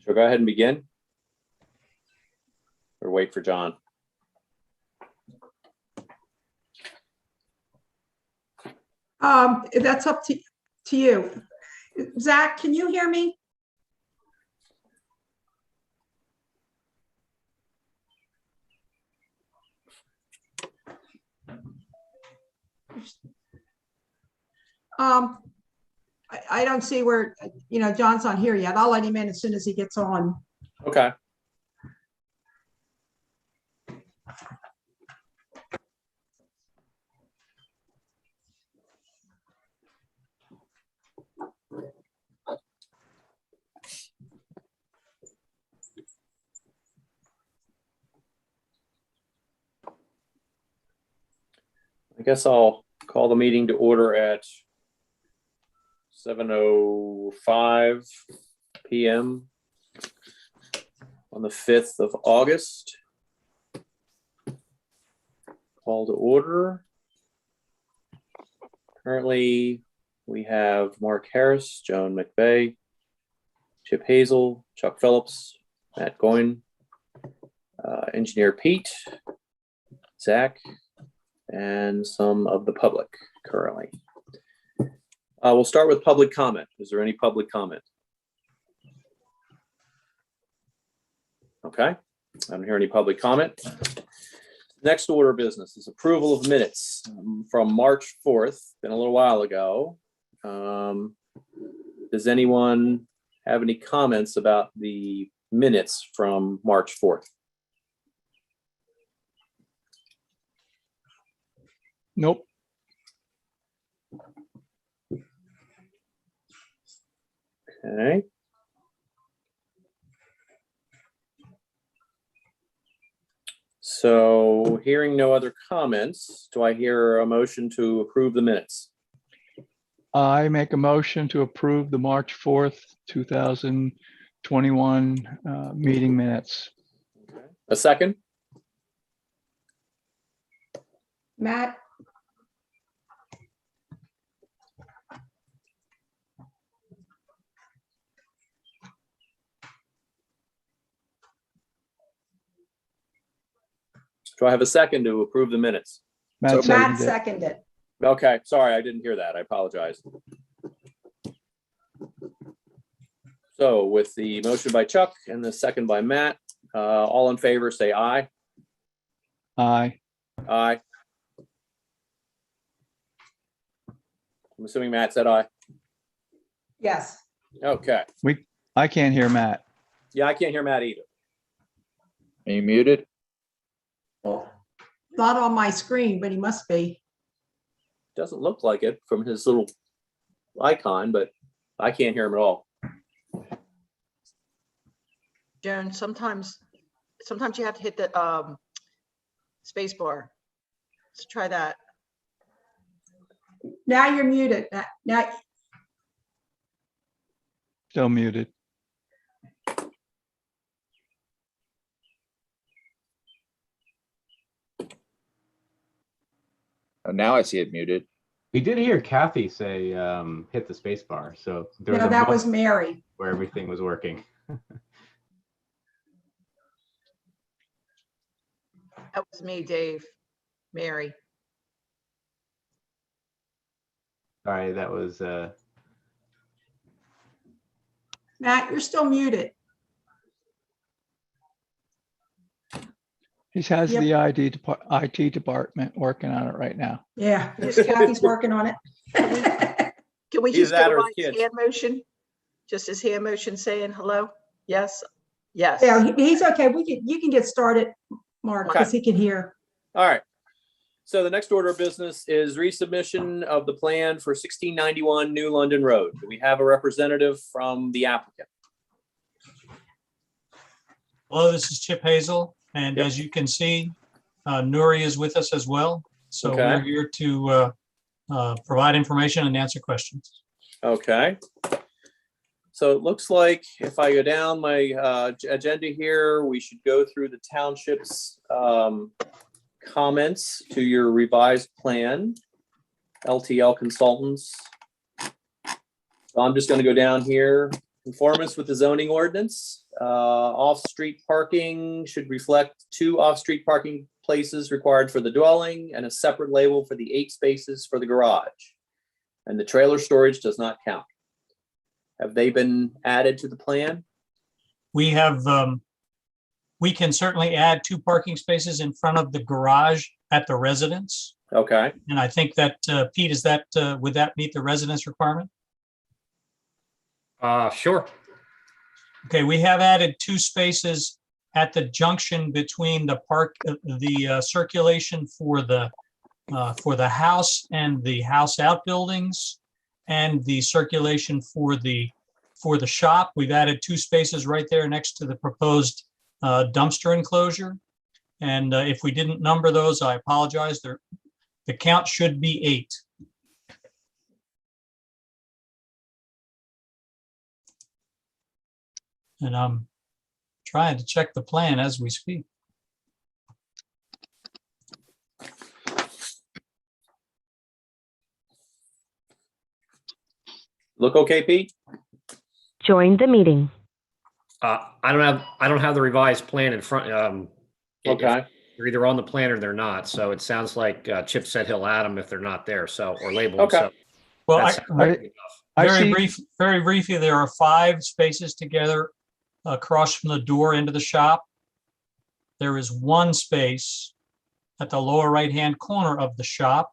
So go ahead and begin. Or wait for John. That's up to you. Zach, can you hear me? I don't see where, John's not here yet. I'll let him in as soon as he gets on. Okay. I guess I'll call the meeting to order at 7:05 p.m. on the 5th of August. Call to order. Currently, we have Mark Harris, Joan McVeigh, Chip Hazel, Chuck Phillips, Matt Goyne, Engineer Pete, Zach, and some of the public currently. We'll start with public comment. Is there any public comment? Okay, I don't hear any public comment. Next order of business is approval of minutes from March 4th, been a little while ago. Does anyone have any comments about the minutes from March 4th? Nope. Okay. So hearing no other comments, do I hear a motion to approve the minutes? I make a motion to approve the March 4th, 2021 meeting minutes. Okay. A second? Matt? Do I have a second to approve the minutes? Matt Matt seconded it. seconded. Okay, sorry, I didn't hear that. I apologize. So with the motion by Chuck and the second by Matt, all in favor, say aye. Aye. Aye. I'm assuming Matt said aye. Yes. Okay. I can't hear Matt. Yeah, I can't hear Matt either. Are you muted? Well, not on my screen, but he must be. Doesn't look like it from his little icon, but I can't hear him at all. Joan, sometimes you have to hit the space bar. Let's try that. Now you're muted. Now, Still muted. Oh, now I see it muted. We did hear Kathy say hit the space bar. So there was no, a that was moment Mary. where everything was working. That was me, Dave, Mary. Sorry, that was Matt, you're still muted. He has Yep. the IT department working on it right now. Yeah, Kathy's working on it. Can we Either just that go or by his his kids. hand motion? Just his hand motion saying hello? Yes, yes. Yeah, he's okay. You can get started, Mark, Okay. because he can hear. All right. So the next order of business is resubmission of the plan for 1691 New London Road. Do we have a representative from the applicant? Hello, this is Chip Hazel, and Yep. as you can see, Nuri is with us as well. So Okay. we're here to provide information and answer questions. Okay. So it looks like if I go down my agenda here, we should go through the township's comments to your revised plan, LTL consultants. So I'm just going to go down here. Conformance with the zoning ordinance. Off-street parking should reflect 2 off-street parking places required for the dwelling and a separate label for the 8 spaces for the garage. And the trailer storage does not count. Have they been added to the plan? We have, we can certainly add 2 parking spaces in front of the garage at the residence. Okay, And I think that, Pete, is that, would that meet the residence requirement? Sure. Okay, we have added 2 spaces at the junction between the circulation for the house and the house outbuildings and the circulation for the shop. We've added 2 spaces right there next to the proposed dumpster enclosure. And if we didn't number those, I apologize. The count should be 8. And I'm trying to check the plan as we speak. look okay, Pete? Join the meeting. I don't have the revised plan in front. Okay, They're either on the plan or they're not. So it sounds like Chip said he'll add them if they're not there. So, or label them. Okay. So Well, that's I see, very briefly, there are 5 spaces together across from the door into the shop. There is 1 space at the lower right-hand corner of the shop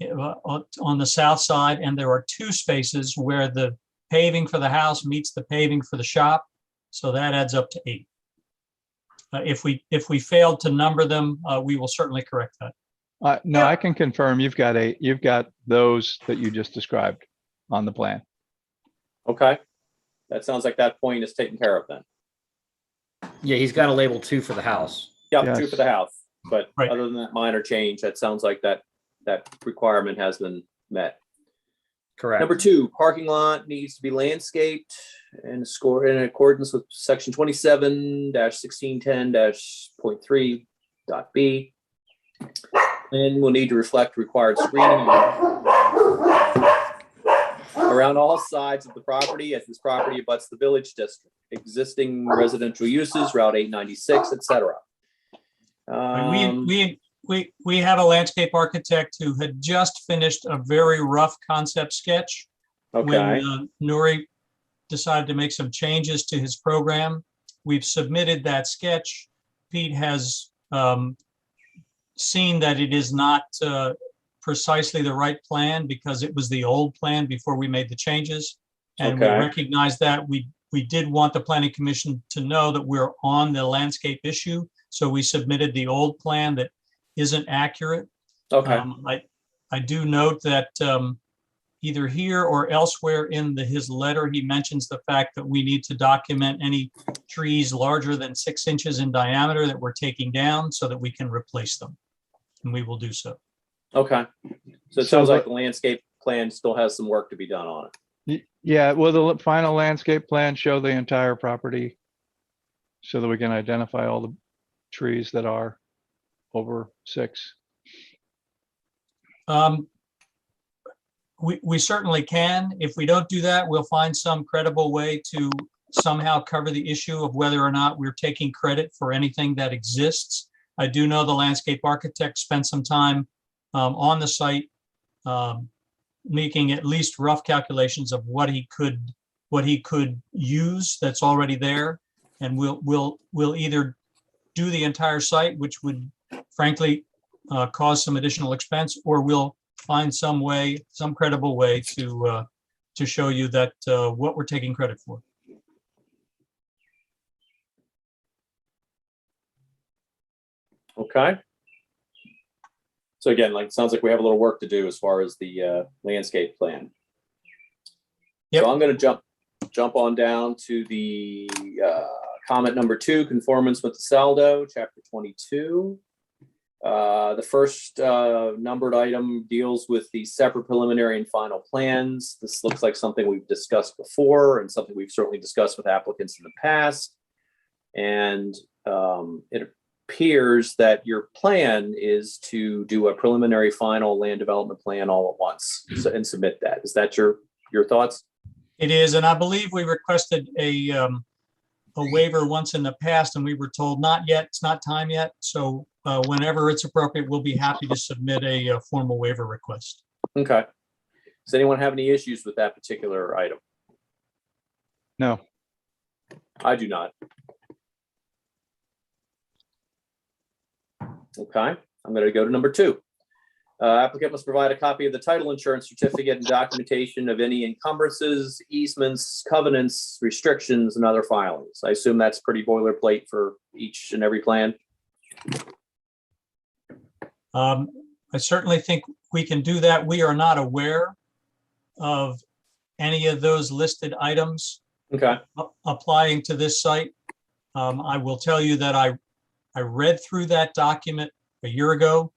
on the south side, and there are 2 spaces where the paving for the house meets the paving for the shop. So that adds up to 8. If we failed to number them, we will certainly correct that. no, I can confirm you've got those that you just described on the plan. okay. That sounds like that point is taken care of then. yeah, he's got a label 2 for the house. Yep, Yes. 2 for the house, but Right. other than that minor change, that sounds like that requirement has been met. Correct. Number 2, parking lot needs to be landscaped and score in accordance with section 27-1610-.3.b. And will need to reflect required screening around all sides of the property as this property abuts the village district, existing residential uses, Route 896, etc. We have a landscape architect who had just finished a very rough concept sketch Okay, when Nuri decided to make some changes to his program. We've submitted that sketch. Pete has seen that it is not precisely the right plan because it was the old plan before we made the changes. And we Okay. recognize that. We did want the planning commission to know that we're on the landscape issue. So we submitted the old plan that isn't accurate. okay, I do note that either here or elsewhere in his letter, he mentions the fact that we need to document any trees larger than 6 inches in diameter that we're taking down so that we can replace them. And we will do so. okay. So it So sounds the- like the landscape plan still has some work to be done on it. Yeah, will the final landscape plan show the entire property so that we can identify all the trees that are over 6? We certainly can. If we don't do that, we'll find some credible way to somehow cover the issue of whether or not we're taking credit for anything that exists. I do know the landscape architect spent some time on the site making at least rough calculations of what he could use that's already there. And we'll either do the entire site, which would frankly cause some additional expense, or we'll find some credible way to show you that what we're taking credit for. Okay. So again, like, sounds like we have a little work to do as far as the landscape plan. Yep. So I'm gonna jump on down to the comment number 2, conformance with the saldo, chapter 22. The first numbered item deals with the separate preliminary and final plans. This looks like something we've discussed before and something we've certainly discussed with applicants in the past. And it appears that your plan is to do a preliminary final land development plan all at once and submit that. Is that your thoughts? It is, and I believe we requested a waiver once in the past, and we were told not yet, it's not time yet. So whenever it's appropriate, we'll be happy to submit a formal waiver request. Okay. Does anyone have any issues with that particular item? No. I do not. Okay, I'm going to go to number 2. Applicant must provide a copy of the title insurance certificate and documentation of any encumbrances, easements, covenants, restrictions, and other filings. I assume that's pretty boilerplate for each and every plan. I certainly think we can do that. We are not aware of any of those listed items Okay, applying to this site. I will tell you that I read through that document a year ago.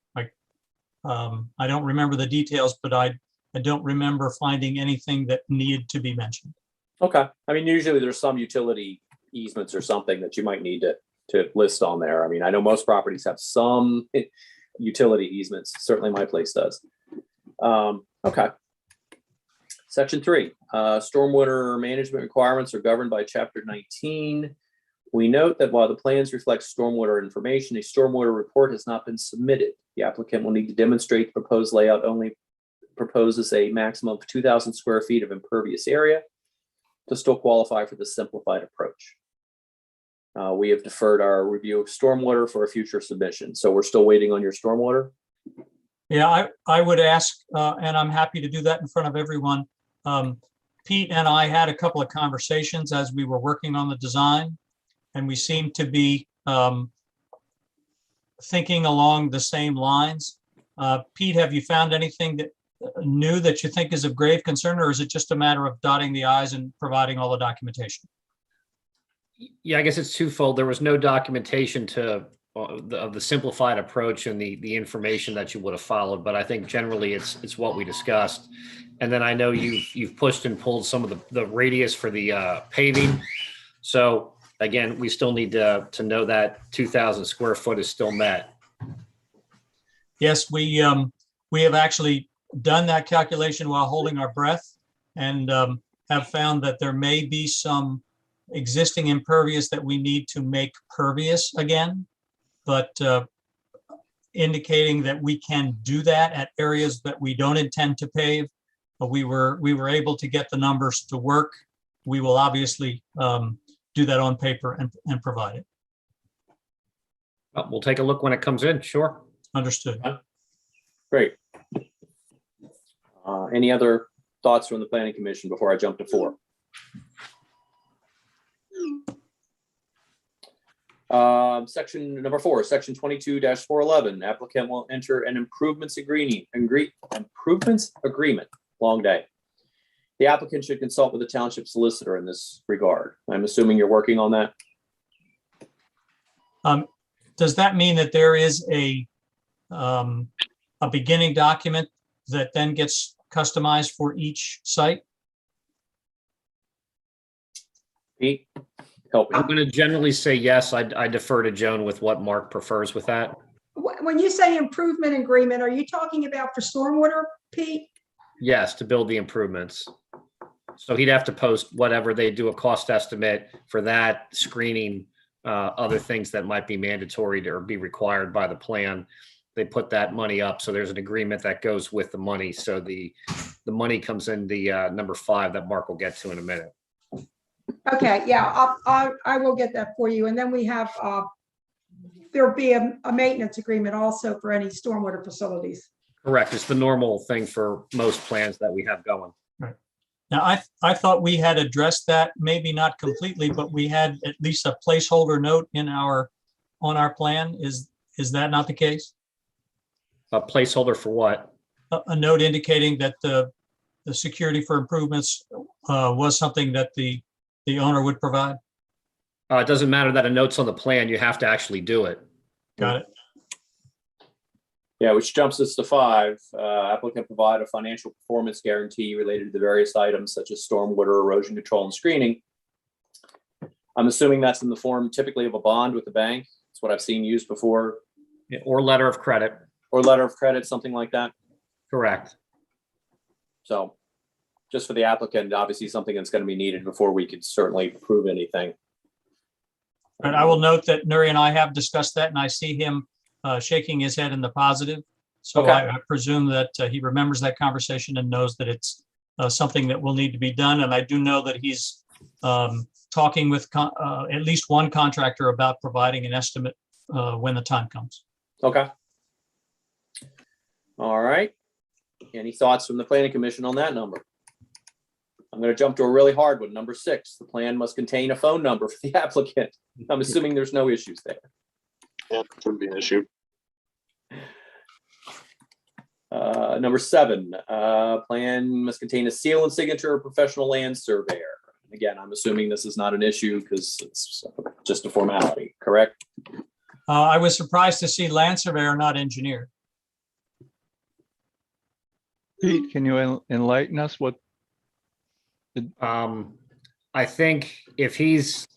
I don't remember the details, but I don't remember finding anything that needed to be mentioned. okay. I mean, usually there's some utility easements or something that you might need to list on there. I mean, I know most properties have some utility easements. Certainly my place does. Okay. Section 3, stormwater management requirements are governed by Chapter 19. We note that while the plans reflect stormwater information, a stormwater report has not been submitted. The applicant will need to demonstrate the proposed layout only proposes a maximum of 2,000 square feet of impervious area to still qualify for the simplified approach. We have deferred our review of stormwater for a future submission. So we're still waiting on your stormwater. Yeah, I would ask, and I'm happy to do that in front of everyone. Pete and I had a couple of conversations as we were working on the design, and we seemed to be thinking along the same lines. Pete, have you found anything that new that you think is of grave concern, or is it just a matter of dotting the i's and providing all the documentation? Yeah, I guess it's twofold. There was no documentation of the simplified approach and the information that you would have followed, but I think generally it's what we discussed. And then I know you've pushed and pulled some of the radius for the paving. So again, we still need to know that 2,000 square foot is still met. Yes, we have actually done that calculation while holding our breath, and have found that there may be some existing impervious that we need to make pervious again, but indicating that we can do that at areas that we don't intend to pave. But we were able to get the numbers to work. We will obviously do that on paper and provide it. We'll take a look when it comes in. Sure. Understood. Great. Any other thoughts from the Planning Commission before I jump to 4? Section number 4, section 22-411, applicant will enter an improvements agreement, long day. The applicant should consult with the township solicitor in this regard. I'm assuming you're working on that. Does that mean that there is a beginning document that then gets customized for each site? Pete, help me. I'm going to generally say yes. I defer to Joan with what Mark prefers with that. When you say improvement agreement, are you talking about for stormwater, Pete? Yes, to build the improvements. So he'd have to post whatever they do a cost estimate for that, screening, other things that might be mandatory or be required by the plan. They put that money up. So there's an agreement that goes with the money. So the money comes in the number 5 that Mark will get to in a minute. Okay, yeah, I will get that for you. And then we have, there'll be a maintenance agreement also for any stormwater facilities. Correct. It's the normal thing for most plans that we have going. Right. Now, I thought we had addressed that, maybe not completely, but we had at least a placeholder note on our plan. Is that not the case? A placeholder for what? A note indicating that the security for improvements was something that the owner would provide? It doesn't matter that a note's on the plan. You have to actually do it. Got it. Yeah, which jumps us to 5. Applicant provide a financial performance guarantee related to the various items such as stormwater, erosion control, and screening. I'm assuming that's in the form typically of a bond with the bank. It's what I've seen used before, Or letter of credit. or letter of credit, something like that. Correct. So just for the applicant, obviously something that's going to be needed before we could certainly prove anything. But I will note that Nuri and I have discussed that, and I see him shaking his head in the positive. So Okay. I presume that he remembers that conversation and knows that it's something that will need to be done. And I do know that he's talking with at least one contractor about providing an estimate when the time comes. Okay. All right. Any thoughts from the planning commission on that number? I'm going to jump to a really hard one. Number 6, the plan must contain a phone number for the applicant. I'm assuming there's no issues there. Yeah, shouldn't be an issue. Number 7, plan must contain a seal and signature of professional land surveyor. Again, I'm assuming this is not an issue because it's just a formality, correct? I was surprised to see land surveyor, not engineer. Pete, can you enlighten us what? I think if it's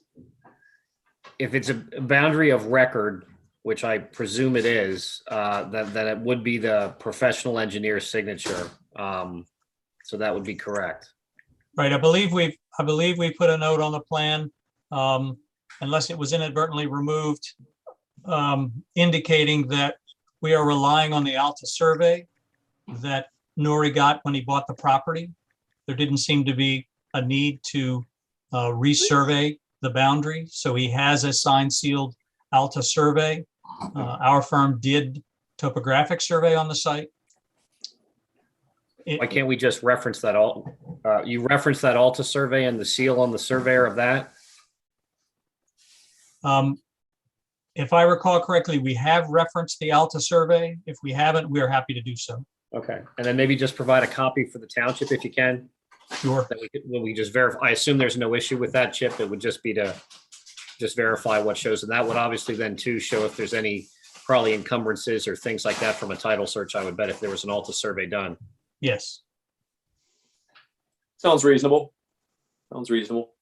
a boundary of record, which I presume it is, then it would be the professional engineer's signature. So that would be correct. Right, I believe we put a note on the plan, unless it was inadvertently removed, indicating that we are relying on the Alta survey that Nuri got when he bought the property. There didn't seem to be a need to resurvey the boundary, so he has a signed sealed Alta survey. Our firm did topographic survey on the site. Why can't we just reference that you reference that Alta survey and the seal on the surveyor of that? If I recall correctly, we have referenced the Alta survey. If we haven't, we are happy to do so. Okay, and then maybe just provide a copy for the township if you can. Sure. That we just verify. I assume there's no issue with that, Chip. It would just be to just verify what shows, and that would obviously then too show if there's any probably encumbrances or things like that from a title search. I would bet if there was an Alta survey done. Yes. Sounds reasonable. Sounds reasonable.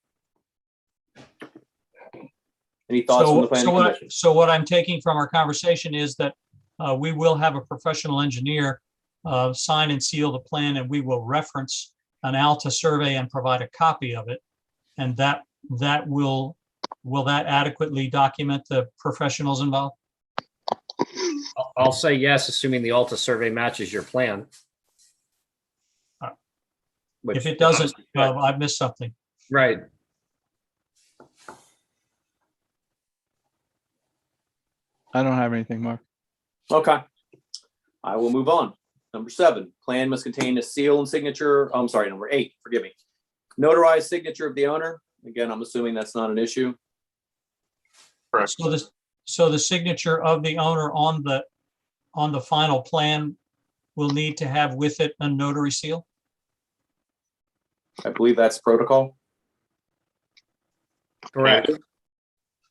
Any thoughts from the planning commission? So what I'm taking from our conversation is that we will have a professional engineer sign and seal the plan, and we will reference an Alta survey and provide a copy of it. And that will that adequately document the professionals involved? I'll say yes, assuming the Alta survey matches your plan. If it doesn't, I've missed something. Right. I don't have anything, Mark. Okay. I will move on. Number 7, plan must contain a seal and signature. Oh, I'm sorry, number 8, forgive me. Notarized signature of the owner. Again, I'm assuming that's not an issue. Correct. So the signature of the owner on the final plan will need to have with it a notary seal? I believe that's protocol. Correct.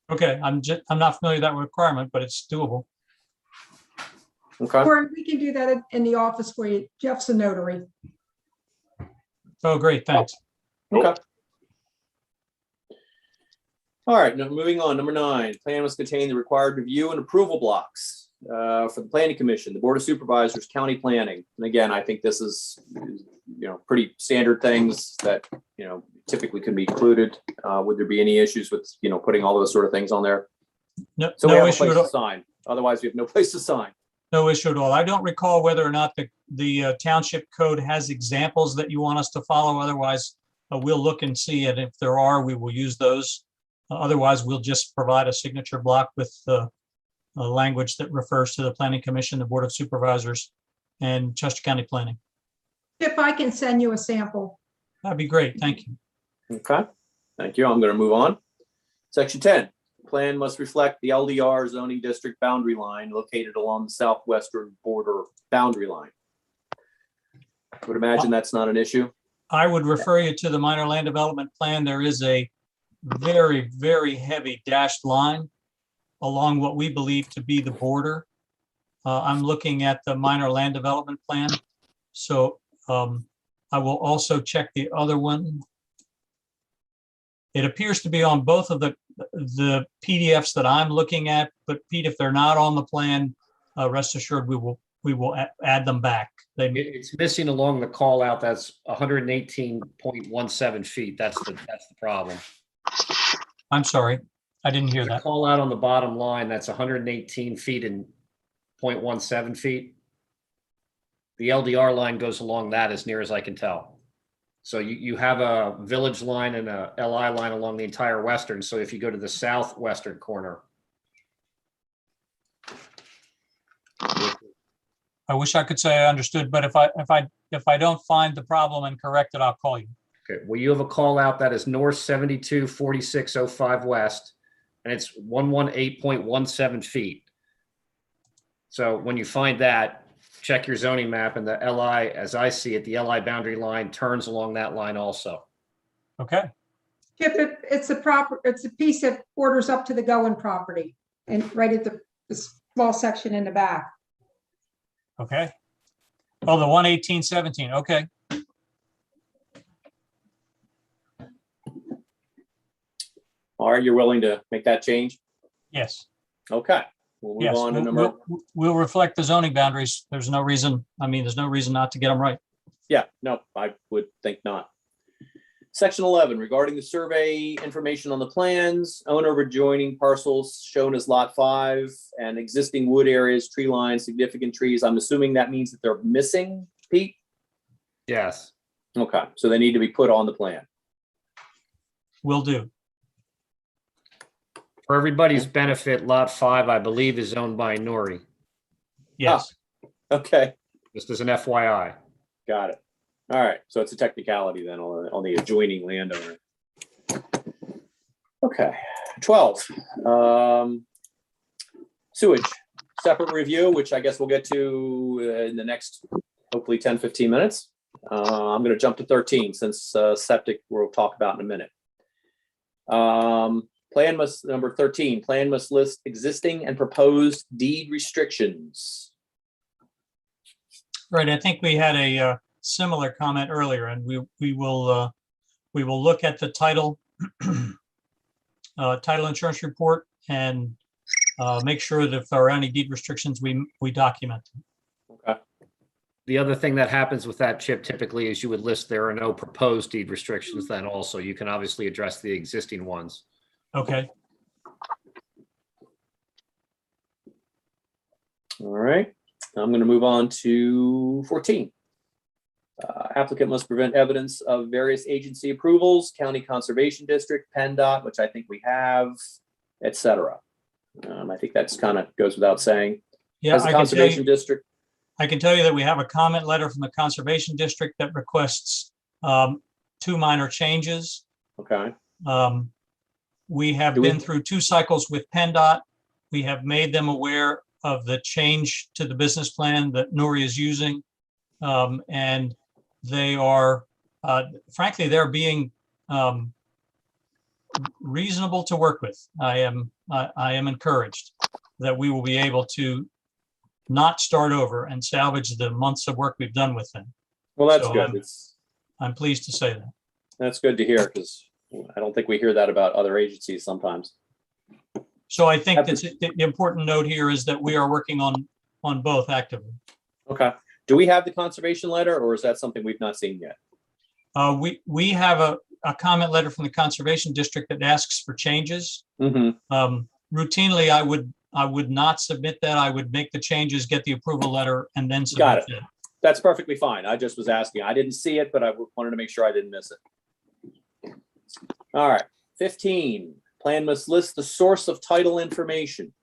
Okay, I'm not familiar with that requirement, but it's doable. Okay. Or we can do that in the office for you. Jeff's a notary. Oh, great, thanks. Okay. All right, now moving on. Number 9, plan must contain the required review and approval blocks for the planning commission, the board of supervisors, county planning. And again, I think this is pretty standard things that typically can be included. Would there be any issues with putting all those sort of things on there? No, So we no have a issue place at to all. sign. Otherwise, we have no place to sign. No issue at all. I don't recall whether or not the township code has examples that you want us to follow. Otherwise, we'll look and see it. If there are, we will use those. Otherwise, we'll just provide a signature block with the language that refers to the planning commission, the board of supervisors, and Chester County Planning. If I can send you a sample. That'd be great. Thank you. Okay, thank you. I'm going to move on. Section 10, plan must reflect the LDR zoning district boundary line located along the southwestern border boundary line. I would imagine that's not an issue. I would refer you to the minor land development plan. There is a very, very heavy dashed line along what we believe to be the border. I'm looking at the minor land development plan. So I will also check the other one. It appears to be on both of the PDFs that I'm looking at, but Pete, if they're not on the plan, rest assured we will add them back. It's missing along the call out. That's 118.17 feet. That's the problem. I'm sorry, I didn't hear The that. call out on the bottom line, that's 118 feet and 0.17 feet. The LDR line goes along that as near as I can tell. So you have a village line and a LI line along the entire western. So if you go to the southwestern corner. I wish I could say I understood, but if I don't find the problem and correct it, I'll call you. Okay, well, you have a call out that is north 724605 west, and it's 118.17 feet. So when you find that, check your zoning map, and the LI, as I see it, the LI boundary line turns along that line also. Okay, Chip, it's a piece that borders up to the Goen property and right at the small section in the back. okay. Oh, the 118.17, okay. All right, you're willing to make that change? Yes, Okay, we'll move yes. on to number. We'll reflect the zoning boundaries. There's no reason not to get them right. Yeah, no, I would think not. Section 11, regarding the survey information on the plans, owner of adjoining parcels shown as lot 5 and existing wood areas, tree lines, significant trees. I'm assuming that means that they're missing, Pete? Yes. Okay, so they need to be put on the plan. Will do. For everybody's benefit, lot 5, I believe, is owned by Nori, Yes. Okay, just as an FYI. got it. All right, so it's a technicality then on the adjoining landowner. Okay, 12. Sewage, separate review, which I guess we'll get to in the next, hopefully 10, 15 minutes. I'm gonna jump to 13 since septic we'll talk about in a minute. Number 13, plan must list existing and proposed deed restrictions. Right, I think we had a similar comment earlier, and we will look at the title insurance report and make sure that if there are any deed restrictions, we document them. Okay. The other thing that happens with that, Chip, typically is you would list there are no proposed deed restrictions. Then also you can obviously address the existing ones. Okay, All right, I'm going to move on to 14. Applicant must present evidence of various agency approvals, county conservation district, PennDOT, which I think we have, etc. I think that's kind of goes without saying. yeah, As a conservation district, I can tell you that we have a comment letter from the Conservation District that requests 2 minor changes. okay, We have Do we- been through 2 cycles with PennDOT. We have made them aware of the change to the business plan that Nori is using. And they are, frankly, they're being reasonable to work with. I am encouraged that we will be able to not start over and salvage the months of work we've done with them. well, that's So, good. I'm pleased to say that. That's good to hear because I don't think we hear that about other agencies sometimes. So I think that's the important note here is that we are working on both actively. Okay, do we have the conservation letter or is that something we've not seen yet? We have a comment letter from the Conservation District that asks for changes. Mm-hmm. Routinely, I would not submit that. I would make the changes, get the approval letter, and then Got submit it. it. That's perfectly fine. I just was asking. I didn't see it, but I wanted to make sure I didn't miss it. All right, 15. Plan must list the source of title information.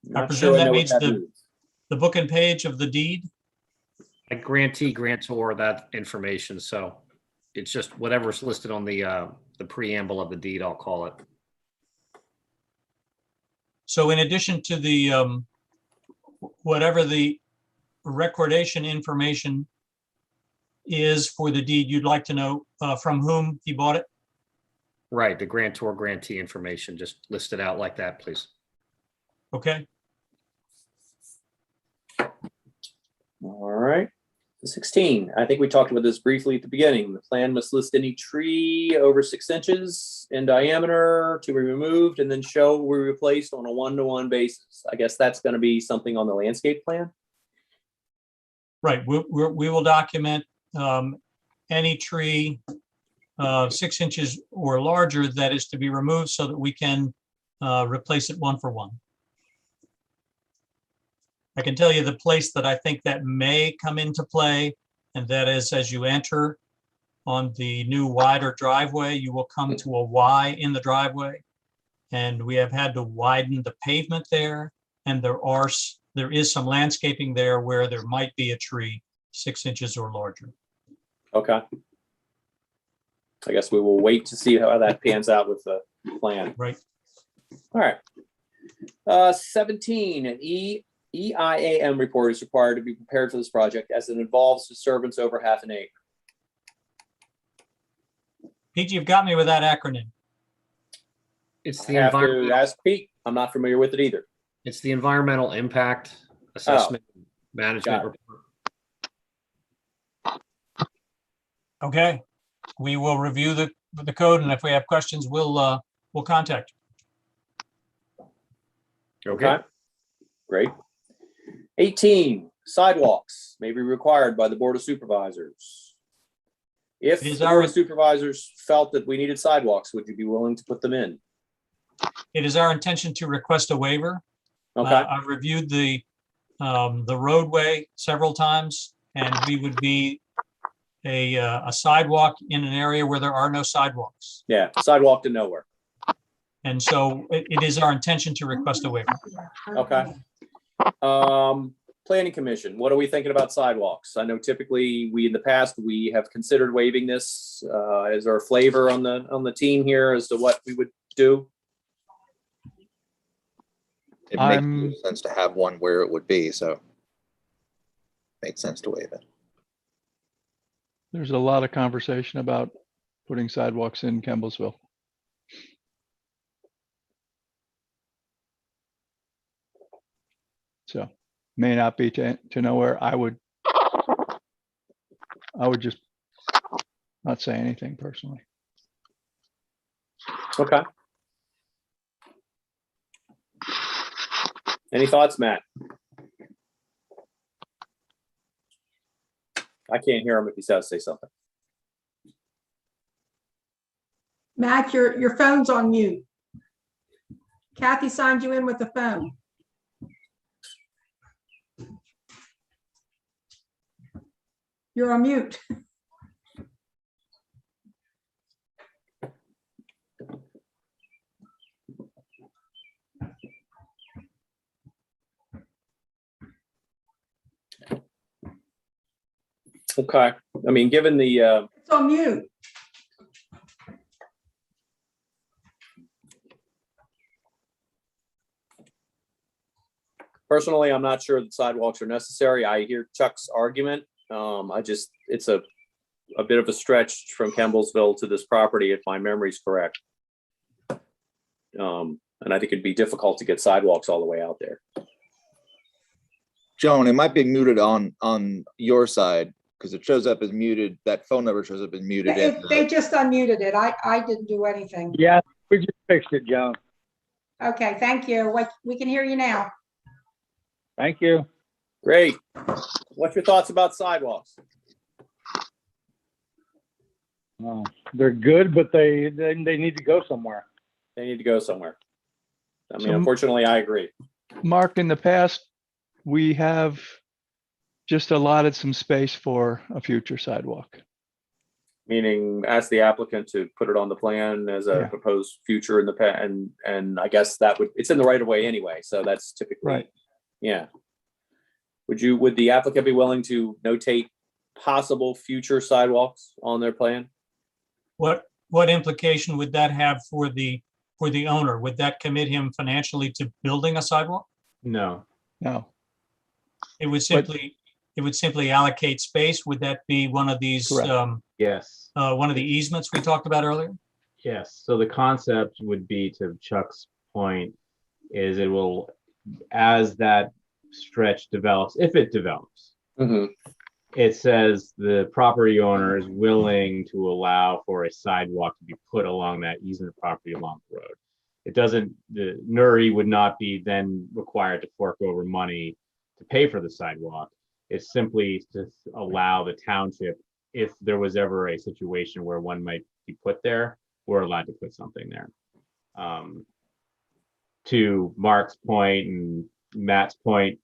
Not presume sure that know what means means. The book and page of the deed. A grantee, grantor, that information. So it's just whatever's listed on the preamble of the deed, I'll call it. So in addition to the whatever the recordation information is for the deed, you'd like to know from whom he bought it? Right, the grantor, grantee information, just list it out like that, please. Okay. All right. 16, I think we talked about this briefly at the beginning. The plan must list any tree over 6 inches in diameter to be removed and then show we replaced on a 1-to-1 basis. I guess that's going to be something on the landscape plan. Right, we will document any tree 6 inches or larger that is to be removed so that we can replace it 1-for-1. I can tell you the place that I think that may come into play, and that is as you enter on the new wider driveway, you will come to a Y in the driveway. And we have had to widen the pavement there, and there is some landscaping there where there might be a tree 6 inches or larger. Okay. I guess we will wait to see how that pans out with the plan. Right. All right. 17, an EIAM report is required to be prepared for this project as it involves disturbance over half an acre. Pete, you've got me with that acronym. It's I the have to environmental, ask Pete. I'm not familiar with it either. it's the environmental impact assessment management Got it. report. Okay, we will review the code, and if we have questions, we'll contact. Okay. Great. 18, sidewalks may be required by the Board of Supervisors. If It is the Board our- of Supervisors felt that we needed sidewalks, would you be willing to put them in? It is our intention to request a waiver. Okay, I've reviewed the roadway several times, and we would be a sidewalk in an area where there are no sidewalks. yeah, sidewalk to nowhere. And so it is our intention to request a waiver. Okay. Planning Commission, what are we thinking about sidewalks? I know typically in the past, we have considered waiving this. Is there a flavor on the team here as to what we would do? It I'm- makes sense to have one where it would be, so. Makes sense to waive it. There's a lot of conversation about putting sidewalks in Campbellsville. So may not be to nowhere. I would just not say anything personally. Okay. Any thoughts, Matt? I can't hear him if he says say something. Matt, your phone's on mute. Kathy signed you in with the phone. You're on mute. Okay, I mean, given the, It's on mute. personally, I'm not sure that sidewalks are necessary. I hear Chuck's argument. It's a bit of a stretch from Campbellsville to this property, if my memory's correct. And I think it'd be difficult to get sidewalks all the way out there. Joan, it might be muted on your side because it shows up as muted. That phone number shows up as muted. They just unmuted it. I didn't do anything. Yeah, we just fixed it, Joan. Okay, thank you. We can hear you now. Thank you. Great. What's your thoughts about sidewalks? They're good, but they need to go somewhere. They need to go somewhere. I mean, So- unfortunately, I agree. Mark, in the past, we have just allotted some space for a future sidewalk. Meaning ask the applicant to put it on the plan as a Yeah. proposed future in the and I guess it's in the right of way anyway, so that's typically. Right. Yeah. Would the applicant be willing to notate possible future sidewalks on their plan? What implication would that have for the owner? Would that commit him financially to building a sidewalk? No, No, It would simply allocate space. Would that be one of these, Correct. yes, one of the easements we talked about earlier? yes. So the concept would be, to Chuck's point, is it will, as that stretch develops, if it develops, Mhm. it says the property owner is willing to allow for a sidewalk to be put along that easement property along the road. It doesn't, the Nuri would not be then required to fork over money to pay for the sidewalk. It's simply to allow the township, if there was ever a situation where one might be put there, we're allowed to put something there. To Mark's point and Matt's point,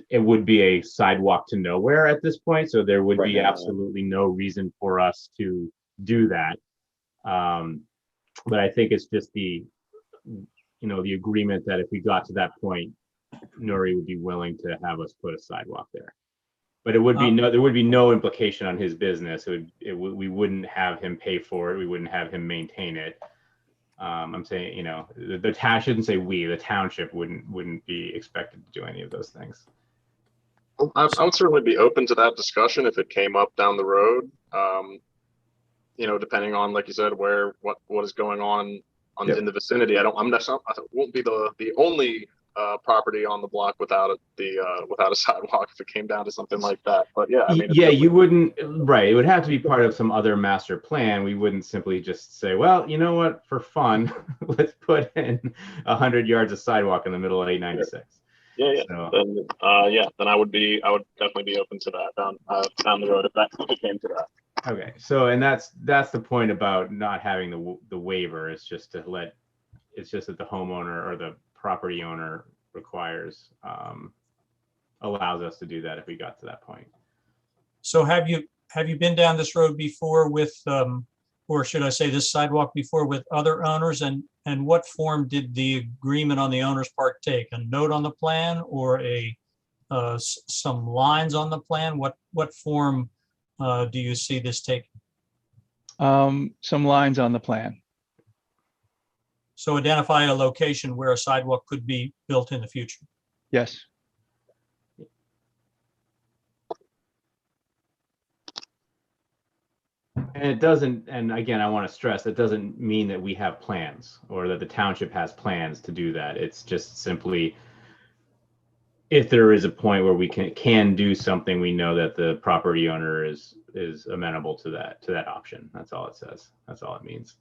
it would be a sidewalk to nowhere at this point, so there would Right be now, yeah. absolutely no reason for us to do that. But I think it's just the, the agreement that if we got to that point, Nuri would be willing to have us put a sidewalk there. But it would be there would be no implication on his business. We wouldn't have him pay for it. We wouldn't have him maintain it. I'm saying, the town, shouldn't say we, the township wouldn't be expected to do any of those things. I would certainly be open to that discussion if it came up down the road. Depending on, like you said, what is going on Yep. in the vicinity. I won't be the only property on the block without a sidewalk if it came down to something like that. But yeah, I mean, Yeah, you wouldn't, right? It would have to be part of some other master plan. We wouldn't simply just say, well, you know what, for fun, let's put in 100 yards of sidewalk in the middle of 896. Yeah. So, Then I would definitely be open to that down the road if it came to that. okay, so and that's the point about not having the waiver. It's just that the homeowner or the property owner requires allows us to do that if we got to that point. So have you been down this road before with, or should I say this sidewalk before with other owners? And what form did the agreement on the owner's part take? A note on the plan or some lines on the plan? What form do you see this taking? Some lines on the plan. So identify a location where a sidewalk could be built in the future. Yes. And it doesn't, and again, I want to stress, it doesn't mean that we have plans or that the township has plans to do that. It's just simply, if there is a point where we can do something, we know that the property owner is amenable to that option. That's all it says. That's all it means.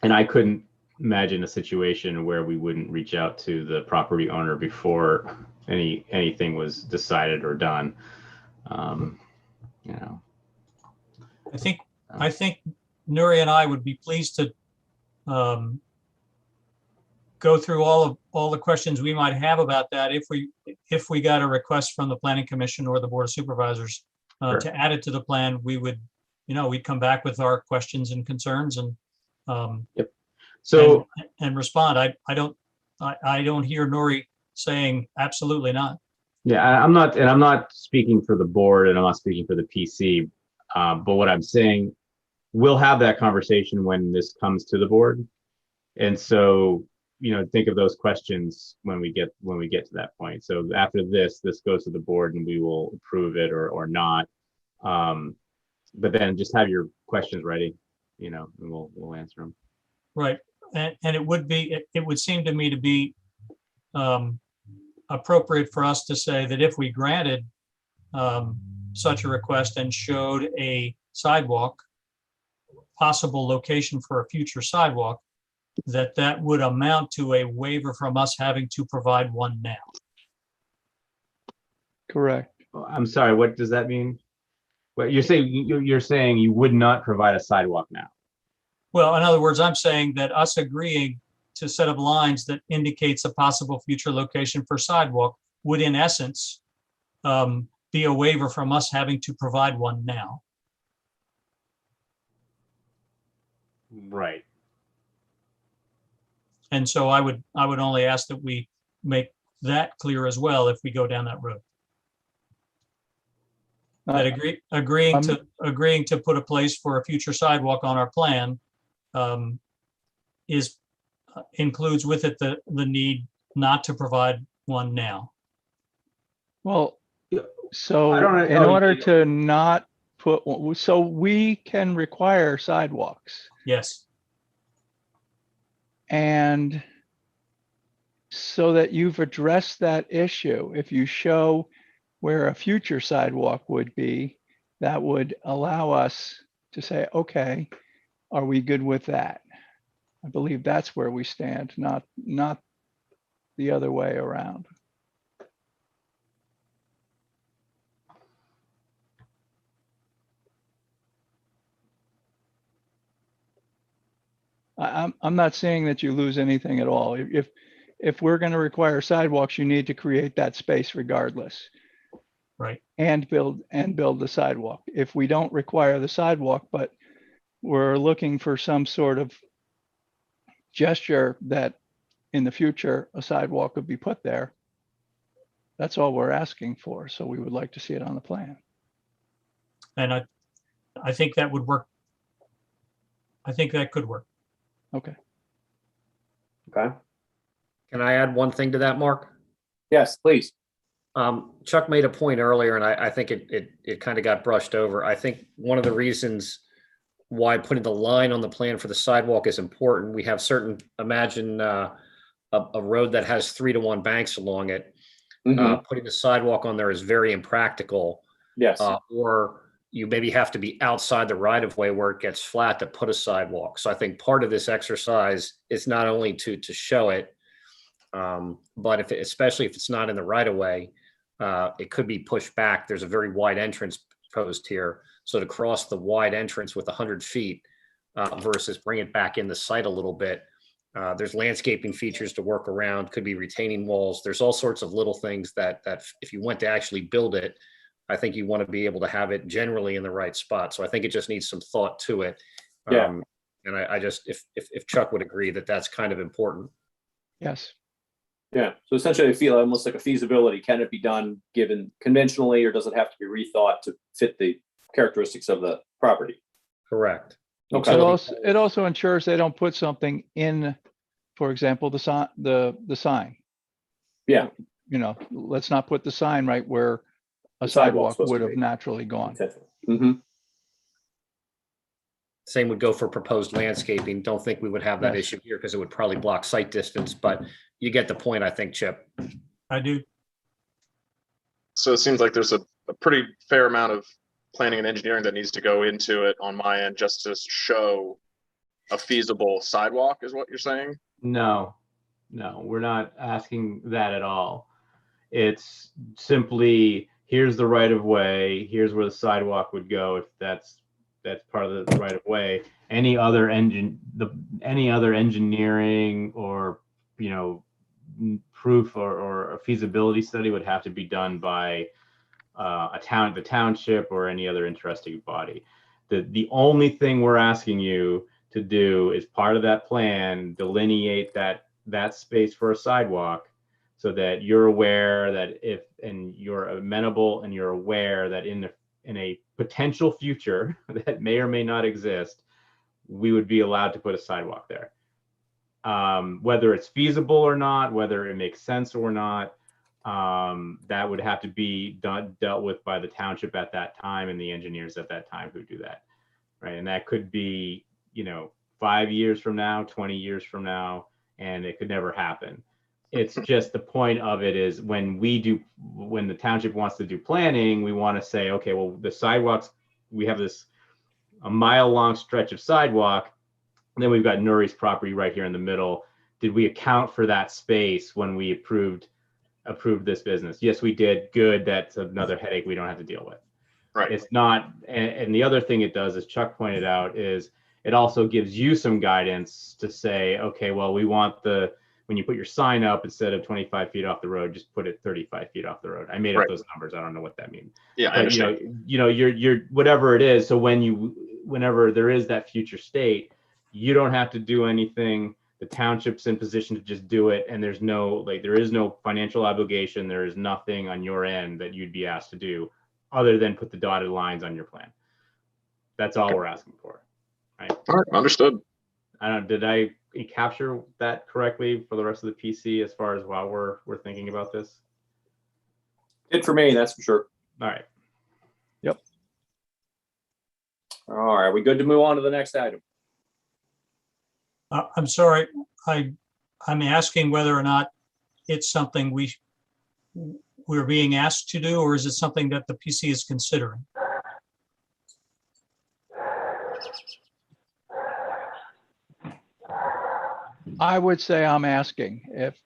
And I couldn't imagine a situation where we wouldn't reach out to the property owner before anything was decided or done. I think Nuri and I would be pleased to go through all the questions we might have about that if we got a request from the Planning Commission or the Board of Supervisors Sure. to add it to the plan. We would, we'd come back with our questions and concerns and Yep. So and respond. I don't hear Nuri saying absolutely not. yeah, I'm not speaking for the board and I'm not speaking for the PC. But what I'm saying, we'll have that conversation when this comes to the board. And so, think of those questions when we get to that point. So after this goes to the board and we will approve it or not. But then just have your questions ready, and we'll answer them. Right. And it would seem to me to be appropriate for us to say that if we granted such a request and showed a sidewalk, possible location for a future sidewalk, that would amount to a waiver from us having to provide one now. Correct. I'm sorry, what does that mean? What you're saying you would not provide a sidewalk now. Well, in other words, I'm saying that us agreeing to a set of lines that indicates a possible future location for sidewalk would in essence be a waiver from us having to provide one now. Right. And so I would only ask that we make that clear as well if we go down that road. That agreeing to put a place for a future sidewalk on our plan includes with it the need not to provide one now. Well, so I don't know- in order to not put, so we can require sidewalks. Yes. And so that you've addressed that issue. If you show where a future sidewalk would be, that would allow us to say, okay, are we good with that? I believe that's where we stand, not the other way around. I'm not saying that you lose anything at all. If we're going to require sidewalks, you need to create that space regardless. Right. And build the sidewalk. If we don't require the sidewalk, but we're looking for some sort of gesture that in the future a sidewalk could be put there, that's all we're asking for. So we would like to see it on the plan. And I think that would work. I think that could work. Okay. Okay. Can I add one thing to that, Mark? Yes, please. Chuck made a point earlier, and I think it kind of got brushed over. I think one of the reasons why putting the line on the plan for the sidewalk is important. We have imagine a road that has 3-to-1 banks along it. Mhm. Putting the sidewalk on there is very impractical. Yes. Or you maybe have to be outside the right of way where it gets flat to put a sidewalk. So I think part of this exercise is not only to show it, but especially if it's not in the right of way, it could be pushed back. There's a very wide entrance proposed here. So to cross the wide entrance with 100 feet versus bring it back in the site a little bit, there's landscaping features to work around, could be retaining walls. There's all sorts of little things that if you went to actually build it, I think you want to be able to have it generally in the right spot. So I think it just needs some thought to it. Yeah. And I just, if Chuck would agree that that's kind of important. Yes. Yeah. So essentially, I feel almost like a feasibility. Can it be done given conventionally, or does it have to be rethought to fit the characteristics of the property? Correct. Okay. It also ensures they don't put something in, for example, the sign. Yeah. You know, let's not put the sign right where a The sidewalk's sidewalk supposed would to have be. naturally gone. Mm-hmm. Same would go for proposed landscaping. Don't think we would have that Yes. issue here because it would probably block sight distance, but you get the point, I think, Chip. I do. So it seems like there's a pretty fair amount of planning and engineering that needs to go into it on my end just to show a feasible sidewalk, is what you're saying? No, we're not asking that at all. It's simply, here's the right of way, here's where the sidewalk would go if that's part of the right of way. Any other engineering or, you know, proof or a feasibility study would have to be done by the township or any other interested body. The only thing we're asking you to do is part of that plan, delineate that space for a sidewalk, so that you're aware that you're amenable and you're aware that in a potential future that may or may not exist, we would be allowed to put a sidewalk there. Whether it's feasible or not, whether it makes sense or not, that would have to be dealt with by the township at that time and the engineers at that time who do that, right? And that could be, 5 years from now, 20 years from now, and it could never happen. It's just the point of it is when the township wants to do planning, we want to say, okay, well, the sidewalks, we have a mile-long stretch of sidewalk, and then we've got Nuri's property right here in the middle. Did we account for that space when we approved this business? Yes, we did. Good. That's another headache we don't have to deal with. Right. It's not, and the other thing it does, as Chuck pointed out, is it also gives you some guidance to say, okay, well, we want when you put your sign up, instead of 25 feet off the road, just put it 35 feet off the road. I made up those numbers. I don't know what that means. Yeah, I But understand. you're whatever it is. So whenever there is that future state, you don't have to do anything. The township's in position to just do it, and there is no financial obligation. There is nothing on your end that you'd be asked to do other than put the dotted lines on your plan. That's all we're asking for. Right. All right, understood. Did I capture that correctly for the rest of the PC as far as while we're thinking about this? Good for me, that's for sure. All right. Yep. All right, we good to move on to the next item? I'm sorry, I'm asking whether or not it's something we're being asked to do, or is it something that the PC is considering? I would say I'm asking if,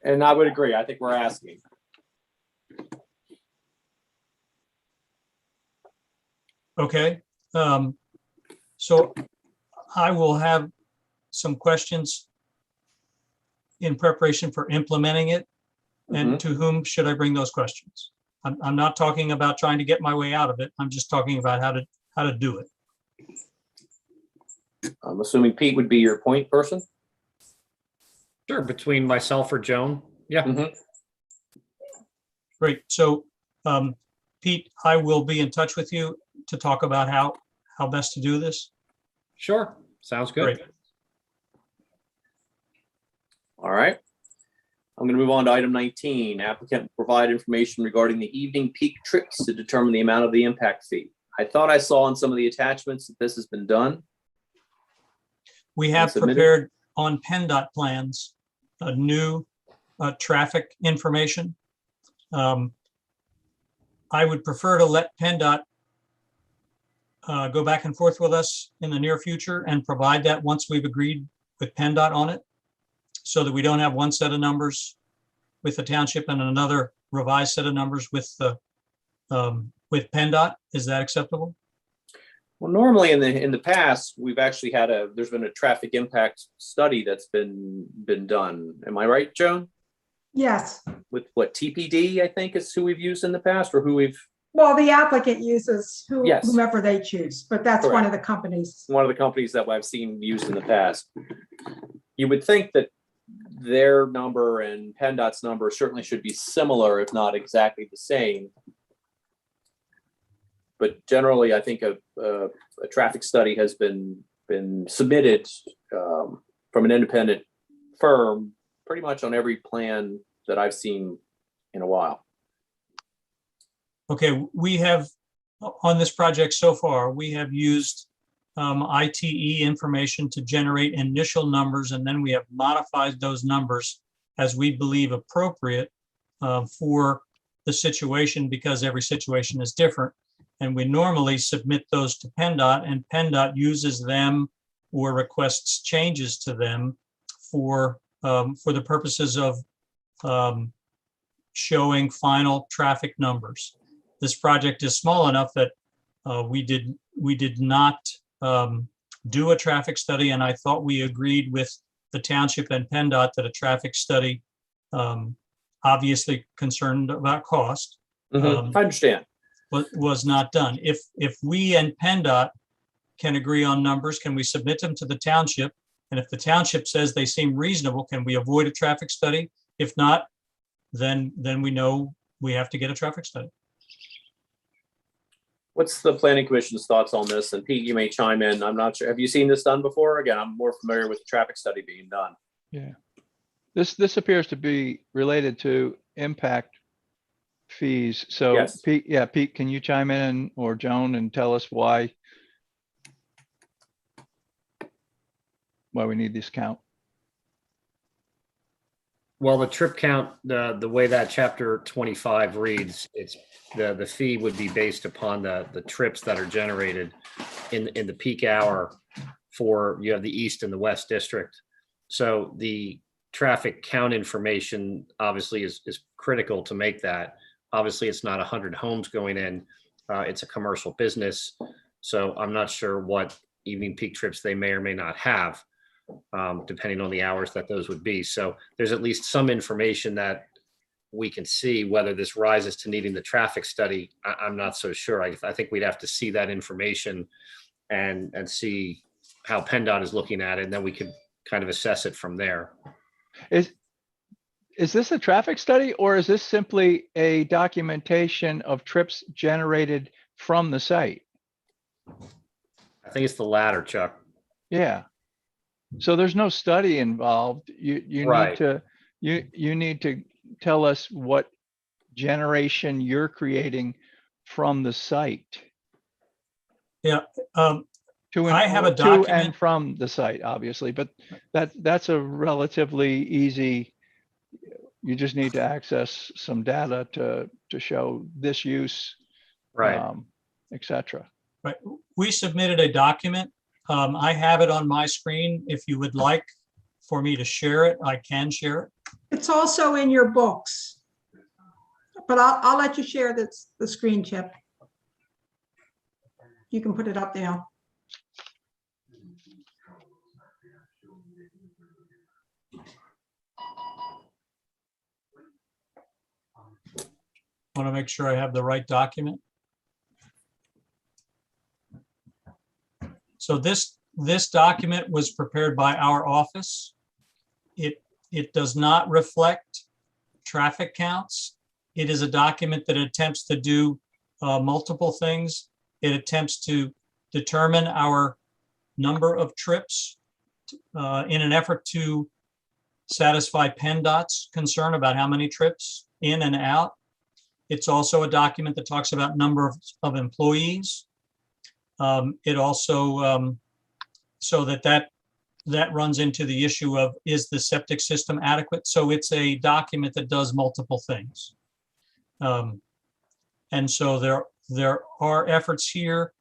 And I would agree. I think we're asking. Okay, so I will have some questions in preparation for implementing it. And to whom should I bring those questions? I'm not talking about trying to get my way out of it. I'm just talking about how to do it. I'm assuming Pete would be your point person. Sure, between myself or Joan. Yeah. Great. So, Pete, I will be in touch with you to talk about how best to do this. Sure. Sounds good. Great. All right. I'm going to move on to item 19. Applicant will provide information regarding the evening peak trips to determine the amount of the impact fee. I thought I saw in some of the attachments that this has been done. We have Submitted. prepared on PennDOT plans a new traffic information. I would prefer to let PennDOT go back and forth with us in the near future and provide that once we've agreed with PennDOT on it, so that we don't have one set of numbers with the township and another revised set of numbers with the with PennDOT. Is that acceptable? Well, normally in the past, we've actually had there's been a traffic impact study that's been done. Am I right, Joan? Yes. With what, TPD, I think is who we've used in the past, or who we've, Well, the applicant uses Yes. whomever they choose, but that's one Correct. of the companies. one of the companies that I've seen used in the past. You would think that their number and PennDOT's number certainly should be similar, if not exactly the same. But generally, I think a traffic study has been submitted from an independent firm pretty much on every plan that I've seen in a while. Okay, we have, on this project so far, we have used ITE information to generate initial numbers, and then we have modified those numbers as we believe appropriate for the situation, because every situation is different. And we normally submit those to PennDOT, and PennDOT uses them or requests changes to them for the purposes of showing final traffic numbers. This project is small enough that we did not do a traffic study, and I thought we agreed with the township and PennDOT that a traffic study, obviously concerned about cost, I understand. was not done. If we and PennDOT can agree on numbers, can we submit them to the township? And if the township says they seem reasonable, can we avoid a traffic study? If not, then we know we have to get a traffic study. What's the planning commission's thoughts on this? And Pete, you may chime in. I'm not sure. Have you seen this done before? Again, I'm more familiar with the traffic study being done. yeah. This appears to be related to impact fees. So Yes. Pete, can you chime in, or Joan, and tell us why we need this count? Well, the trip count, the way that chapter 25 reads, it's the fee would be based upon the trips that are generated in the peak hour for, you have the east and the west district. So the traffic count information obviously is critical to make that. Obviously, it's not 100 homes going in. It's a commercial business. So I'm not sure what evening peak trips they may or may not have, depending on the hours that those would be. So there's at least some information that we can see. Whether this rises to needing the traffic study, I'm not so sure. I think we'd have to see that information and see how PennDOT is looking at it, and then we could kind of assess it from there. Is this a traffic study, or is this simply a documentation of trips generated from the site? I think it's the latter, Chuck. Yeah. So there's no study involved. You Right. you need to tell us what generation you're creating from the site. Yeah. To I have a to document. and from the site, obviously, but that's a relatively easy, You just need to access some data to show this use, Right. et cetera. Right. We submitted a document. I have it on my screen. If you would like for me to share it, I can share it. It's also in your books. But I'll let you share the screen, Chip. You can put it up now. Want to make sure I have the right document. So this document was prepared by our office. It does not reflect traffic counts. It is a document that attempts to do multiple things. It attempts to determine our number of trips in an effort to satisfy PennDOT's concern about how many trips in and out. It's also a document that talks about number of employees. It also, so that runs into the issue of, is the septic system adequate? So it's a document that does multiple things. And so there are efforts here.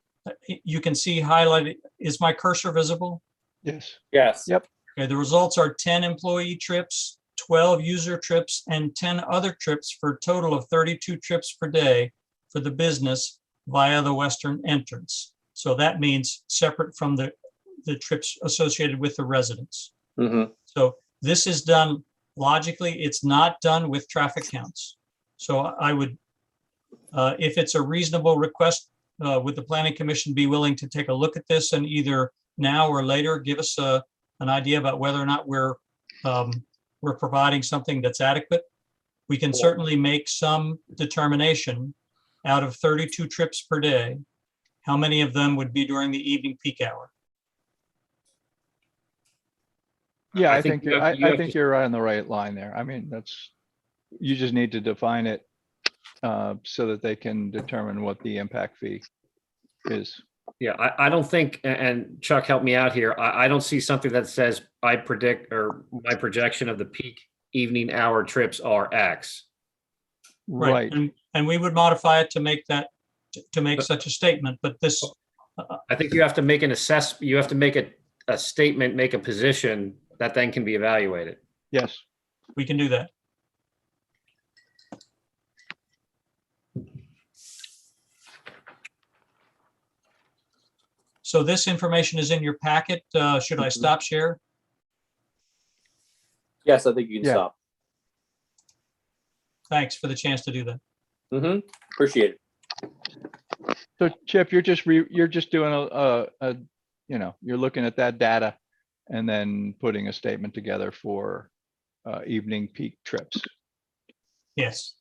You can see highlighted. Is my cursor visible? Yes. Yes. Yep. Okay, the results are 10 employee trips, 12 user trips, and 10 other trips for a total of 32 trips per day for the business via the western entrance. So that means separate from the trips associated with the residents. Mm-hmm. So this is done logically. It's not done with traffic counts. So I would, if it's a reasonable request, would the Planning Commission be willing to take a look at this and either now or later give us an idea about whether or not we're providing something that's adequate? We can certainly make some determination out of 32 trips per day, how many of them would be during the evening peak hour? Yeah, I I think think I think you're right on the right line there. I mean, you just need to define it so that they can determine what the impact fee is. Yeah, I don't think, and Chuck, help me out here. I don't see something that says I predict, or my projection of the peak evening hour trips are X. Right. And we would modify it to make that, to make such a statement, but this, I think you have to make an you have to make a statement, make a position that then can be evaluated. Yes. we can do that. So this information is in your packet. Should I stop share? Yes, I think you can Yeah. stop. Thanks for the chance to do that. Mm-hmm. Appreciate it. So Chip, you're just doing you're looking at that data and then putting a statement together for evening peak trips. Yes.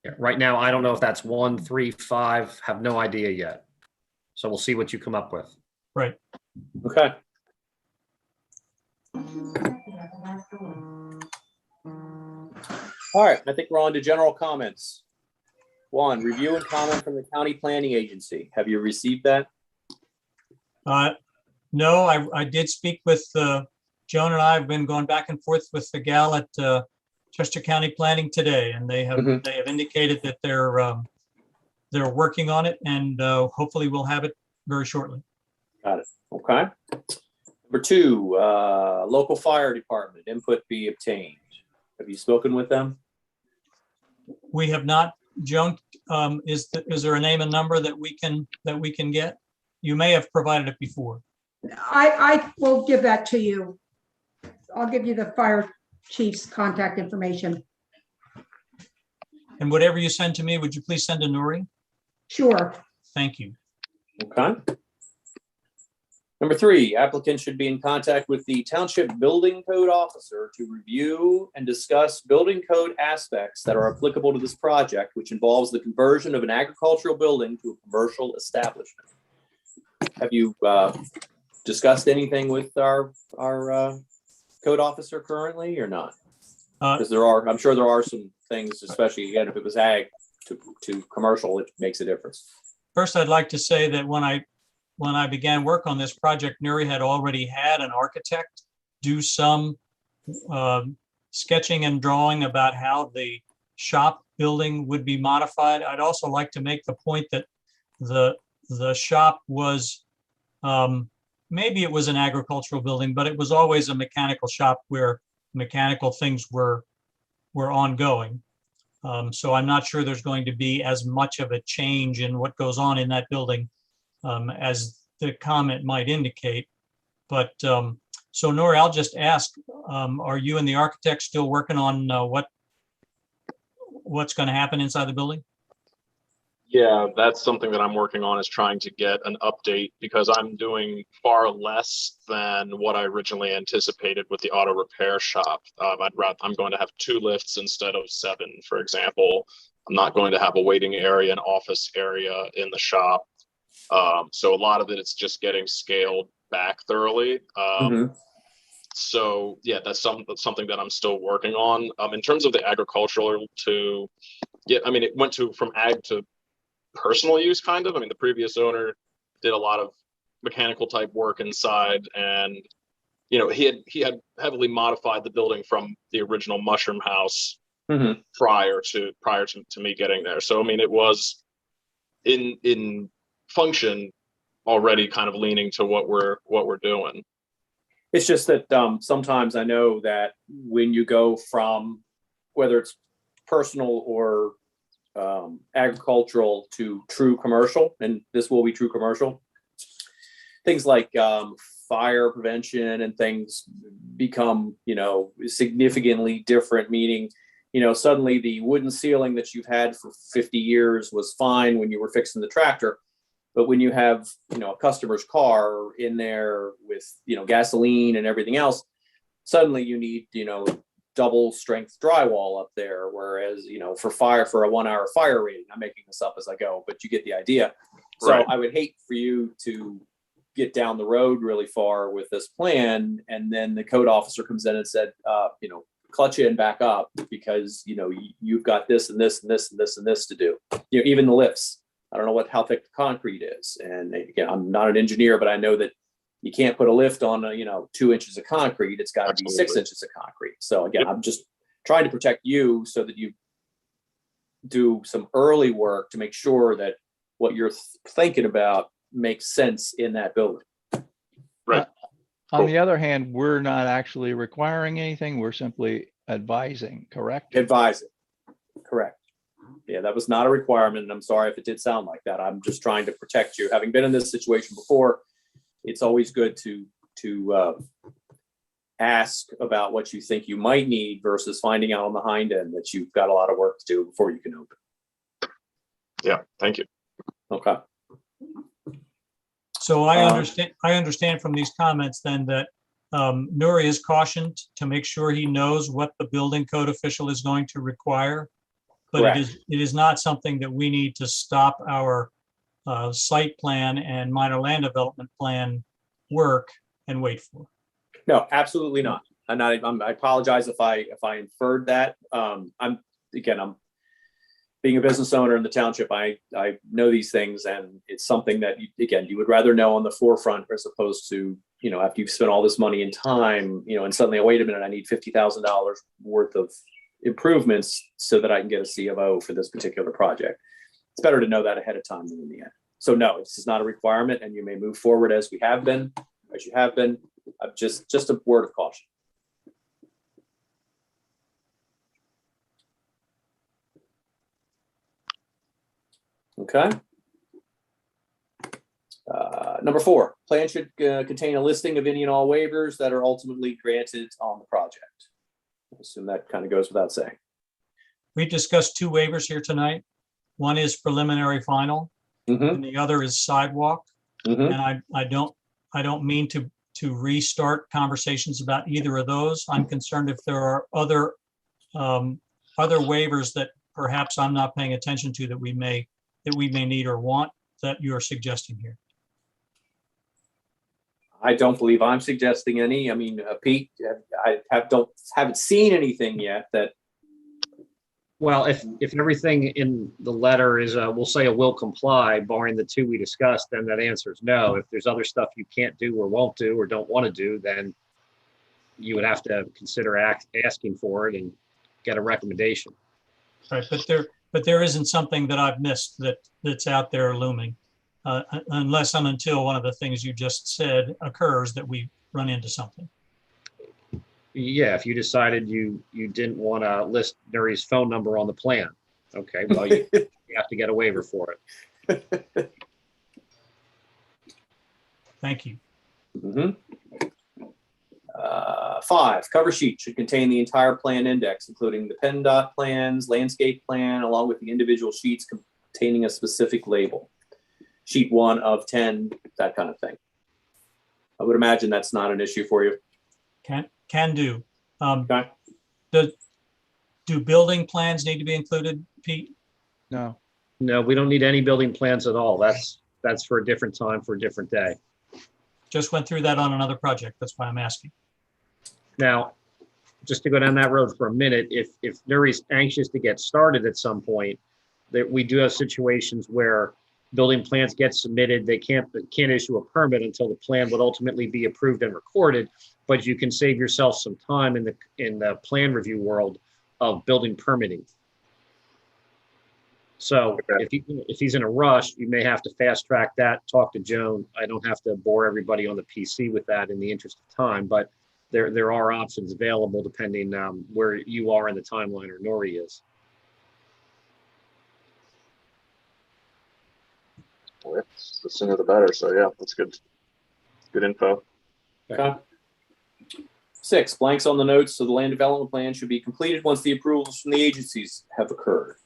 Yeah, right now, I don't know if that's 1, 3, 5, have no idea yet. So we'll see what you come up with. Right. Okay. All right, I think we're on to general comments. 1, review and comment from the county planning agency. Have you received that? No, I did speak with Joan, and I have been going back and forth with the gal at Chester County Planning today, and they have indicated that they're working on it, and hopefully we'll have it very shortly. Got it. Okay. Number 2, local fire department input be obtained. Have you spoken with them? We have not. Joan, is there a name and number that we can get? You may have provided it before. I will give that to you. I'll give you the fire chief's contact information. And whatever you send to me, would you please send to Nuri? Sure. Thank you. Okay. Number 3, applicant should be in contact with the township building code officer to review and discuss building code aspects that are applicable to this project, which involves the conversion of an agricultural building to a commercial establishment. Have you discussed anything with our code officer currently or not? Because I'm sure there are some things, especially again, if it was ag to commercial, it makes a difference. First, I'd like to say that when I began work on this project, Nuri had already had an architect do some sketching and drawing about how the shop building would be modified. I'd also like to make the point that the shop was, maybe it was an agricultural building, but it was always a mechanical shop where mechanical things were ongoing. So I'm not sure there's going to be as much of a change in what goes on in that building as the comment might indicate. But so Nora, I'll just ask, are you and the architect still working on what's going to happen inside the building? Yeah, that's something that I'm working on, is trying to get an update, because I'm doing far less than what I originally anticipated with the auto repair shop. I'm going to have 2 lifts instead of 7, for example. I'm not going to have a waiting area, an office area in the shop. So a lot of it's just getting scaled back thoroughly. So yeah, that's something that I'm still working on. In terms of the agricultural it went from ag to personal use, kind of. I mean, the previous owner did a lot of mechanical type work inside, and he had heavily modified the building from the original mushroom house prior to me getting there. So I mean, it was in function already kind of leaning to what we're doing. It's just that sometimes I know that when you go from, whether it's personal or agricultural to true commercial, and this will be true commercial, things like fire prevention and things become, significantly different, meaning, suddenly the wooden ceiling that you've had for 50 years was fine when you were fixing the tractor. But when you have, a customer's car in there with, gasoline and everything else, suddenly you need, double strength drywall up there. Whereas, for a 1 hour fire rating, I'm making this up as I go, but you get the idea. So Right. I would hate for you to get down the road really far with this plan, and then the code officer comes in and said, clutch in, back up, because, you've got this and this and this and this and this to do. Even the lifts. I don't know how thick the concrete is. And again, I'm not an engineer, but I know that you can't put a lift on, 2 inches of concrete. It's got to be 6 inches of concrete. So again, I'm just trying to protect you so that you do some early work to make sure that what you're thinking about makes sense in that building. Right. On the other hand, we're not actually requiring anything. We're simply advising, correct? Advising, correct. Yeah, that was not a requirement, and I'm sorry if it did sound like that. I'm just trying to protect you. Having been in this situation before, it's always good to ask about what you think you might need versus finding out on the hind end that you've got a lot of work to do before you can open. Yeah, thank you. Okay. So I understand from these comments then that Nuri is cautioned to make sure he knows what the building code official is going to require. But Correct. it is not something that we need to stop our site plan and minor land development plan work and wait for. No, absolutely not. I apologize if I inferred that. I'm being a business owner in the township. I know these things, and it's something that you would rather know on the forefront as opposed to, after you've spent all this money and time, and suddenly, oh, wait a minute, I need $50,000 worth of improvements so that I can get a C of O for this particular project. It's better to know that ahead of time than in the end. So no, this is not a requirement, and you may move forward as you have been. Just a word of caution. Okay. Number 4, plan should contain a listing of any and all waivers that are ultimately granted on the project. I assume that kind of goes without saying. We discussed 2 waivers here tonight. One is preliminary final, and the other is sidewalk. And I don't mean to restart conversations about either of those. I'm concerned if there are other waivers that perhaps I'm not paying attention to that we may need or want that you're suggesting here. I don't believe I'm suggesting any. I mean, Pete, I haven't seen anything yet that. Well, if everything in the letter is, we'll say a will comply, barring the 2 we discussed, then that answer is no. If there's other stuff you can't do or won't do or don't want to do, then you would have to consider asking for it and get a recommendation. Right, but there isn't something that I've missed that's out there looming. Unless and until one of the things you just said occurs that we run into something. Yeah, if you decided you didn't want to list Nuri's phone number on the plan, okay, well, you have to get a waiver for it. Thank you. Mhm. 5, cover sheet should contain the entire plan index, including the PennDOT plans, landscape plan, along with the individual sheets containing a specific label. Sheet 1 of 10, that kind of thing. I would imagine that's not an issue for you. Can do. Okay. Do building plans need to be included, Pete? No. No, we don't need any building plans at all. That's for a different time, for a different day. Just went through that on another project. That's why I'm asking. Now, just to go down that road for a minute, if Nuri's anxious to get started at some point, that we do have situations where building plans get submitted, they can't issue a permit until the plan would ultimately be approved and recorded, but you can save yourself some time in the plan review world of building permitting. So if he's in a rush, you may have to fast track that, talk to Joan. I don't have to bore everybody on the PC with that in the interest of time, but there are options available depending where you are in the timeline or Nuri is. Well, the sooner the better. So yeah, that's good. Good info. Okay. 6, blanks on the notes, so the land development plan should be completed once the approvals from the agencies have occurred.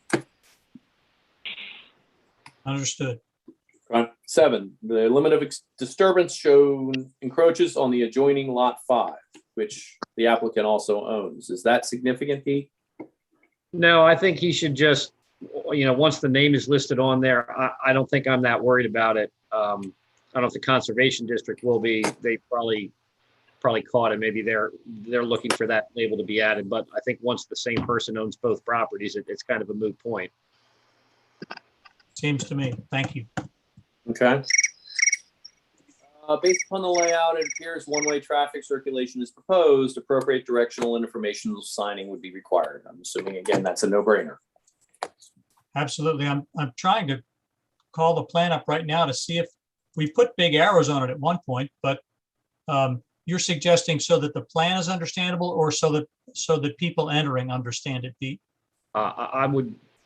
Understood. Okay. 7, the limit of disturbance shown encroaches on the adjoining lot 5, which the applicant also owns. Is that significant, Pete? No, I think he should just, once the name is listed on there, I don't think I'm that worried about it. I don't know if the conservation district will be. They probably caught it. Maybe they're looking for that label to be added. But I think once the same person owns both properties, it's kind of a moot point. Seems to me. Thank you. Okay. Based upon the layout, it appears one-way traffic circulation is proposed. Appropriate directional and informational signing would be required. I'm assuming, again, that's a no-brainer. Absolutely. I'm trying to call the plan up right now to see if we put big arrows on it at one point, but you're suggesting so that the plan is understandable or so that people entering understand it, Pete?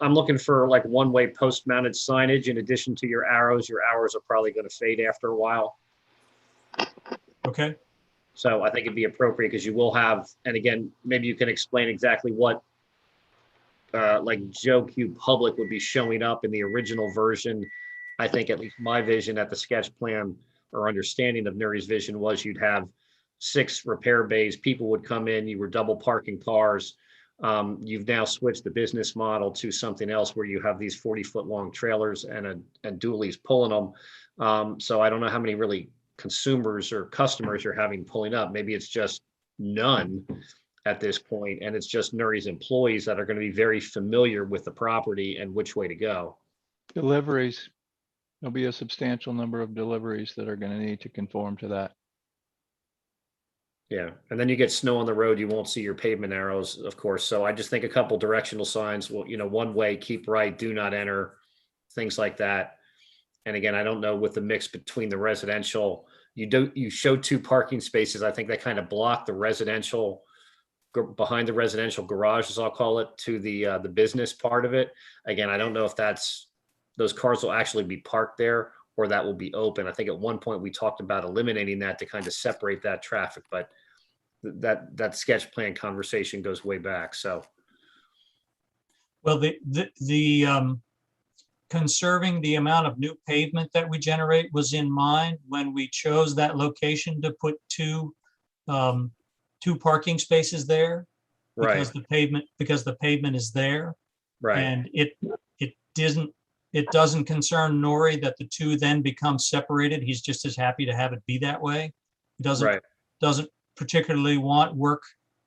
I'm looking for like one-way post-mounted signage in addition to your arrows. Your arrows are probably going to fade after a while. Okay. So I think it'd be appropriate because you will have, and again, maybe you can explain exactly what like Joe Q Public would be showing up in the original version. I think at least my vision at the sketch plan or understanding of Nuri's vision was you'd have 6 repair bays. People would come in, you were double parking cars. You've now switched the business model to something else where you have these 40-foot long trailers and dualies pulling them. So I don't know how many really consumers or customers you're having pulling up. Maybe it's just none at this point, and it's just Nuri's employees that are going to be very familiar with the property and which way to go. Deliveries. There'll be a substantial number of deliveries that are going to need to conform to that. Yeah, and then you get snow on the road, you won't see your pavement arrows, of course. So I just think a couple directional signs will, one way, keep right, do not enter, things like that. And again, I don't know with the mix between the residential, you show 2 parking spaces. I think they kind of block the residential, behind the residential garage, as I'll call it, to the business part of it. Again, I don't know if those cars will actually be parked there or that will be open. I think at one point we talked about eliminating that to kind of separate that traffic, but that sketch plan conversation goes way back. So, well, the conserving the amount of new pavement that we generate was in mind when we chose that location to put 2 parking spaces there, because the pavement is there, right. And it doesn't concern Nori that the 2 then become separated. He's just as happy to have it be that way. He doesn't particularly want work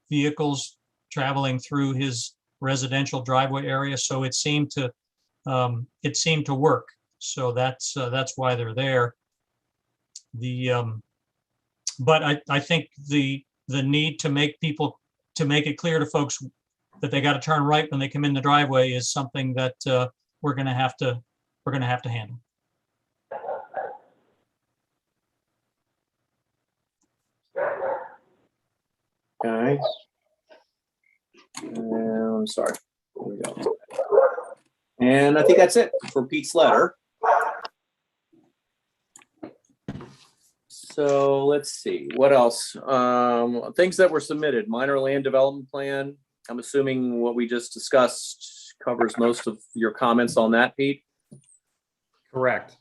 vehicles traveling through his residential driveway area, so it seemed to work. So that's why they're there. But I think the the need to make it clear to folks that they got to turn right when they come in the driveway is something that we're going to have to handle. Okay. I'm sorry. Here we go. And I think that's it for Pete's letter. So let's see, what else? Things that were submitted, minor land development plan. I'm assuming what we just discussed covers most of your comments on that, Pete. Correct.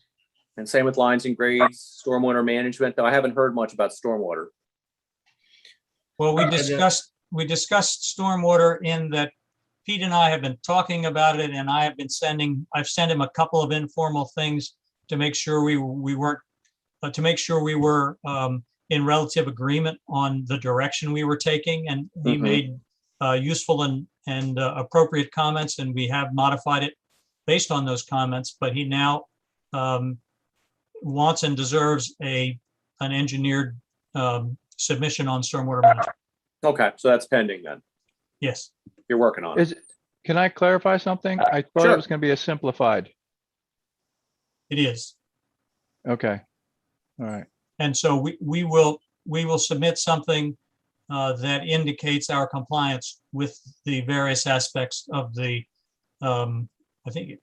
And same with lines and grades, stormwater management, though I haven't heard much about stormwater. Well, we discussed stormwater in that Pete and I have been talking about it, and I've sent him a couple of informal things to make sure we were in relative agreement on the direction we were taking, and he made useful and appropriate comments, and we have modified it based on those comments. But he now wants and deserves an engineered submission on stormwater management. Okay, so that's pending then. Yes. You're working on it. Can I clarify something? I thought Sure. it was going to be a simplified. It is. Okay. All right. And so we will submit something that indicates our compliance with the various aspects of the I think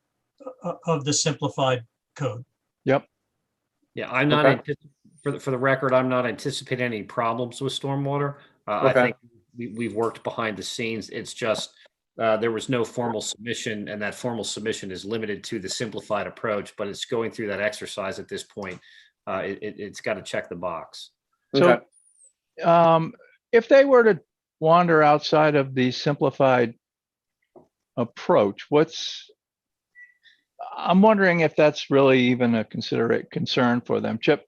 of the simplified code. Yep. Yeah, I'm not, Okay. for the record, I'm not anticipating any problems with stormwater. I Okay. think we've worked behind the scenes. It's just there was no formal submission, and that formal submission is limited to the simplified approach, but it's going through that exercise at this point. It's got to check the box. So, if they were to wander outside of the simplified approach, I'm wondering if that's really even a considerate concern for them. Chip,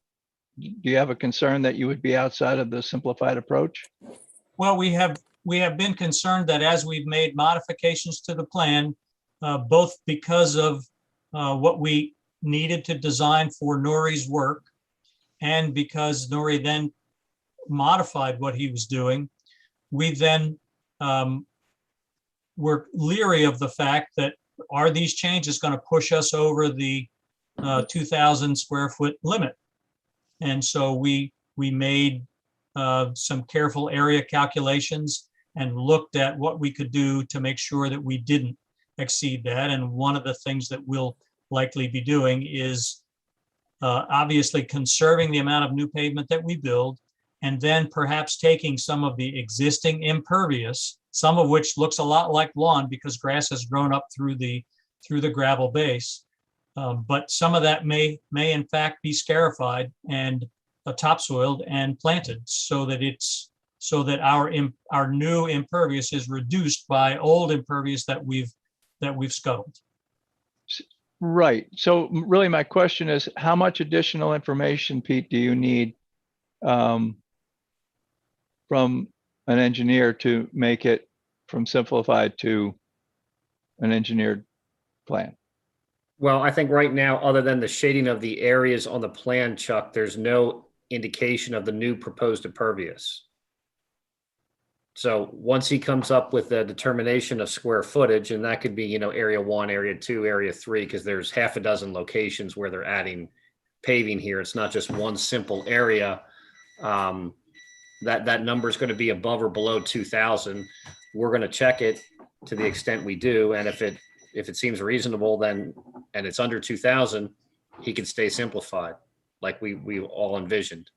do you have a concern that you would be outside of the simplified approach? Well, we have been concerned that as we've made modifications to the plan, both because of what we needed to design for Nori's work, and because Nori then modified what he was doing, we then were leery of the fact that are these changes going to push us over the 2,000 square foot limit? And so we made some careful area calculations and looked at what we could do to make sure that we didn't exceed that. And one of the things that we'll likely be doing is obviously conserving the amount of new pavement that we build, and then perhaps taking some of the existing impervious, some of which looks a lot like lawn because grass has grown up through the gravel base. But some of that may in fact be scarified and topsoiled and planted so that our new impervious is reduced by old impervious that we've scuttled. Right. So really my question is, how much additional information, Pete, do you need from an engineer to make it from simplified to an engineered plan? Well, I think right now, other than the shading of the areas on the plan, Chuck, there's no indication of the new proposed impervious. So once he comes up with a determination of square footage, and that could be, area 1, area 2, area 3, because there's half a dozen locations where they're adding paving here. It's not just one simple area. That number is going to be above or below 2,000. We're going to check it to the extent we do. And if it seems reasonable, then, and it's under 2,000, he can stay simplified like we all envisioned.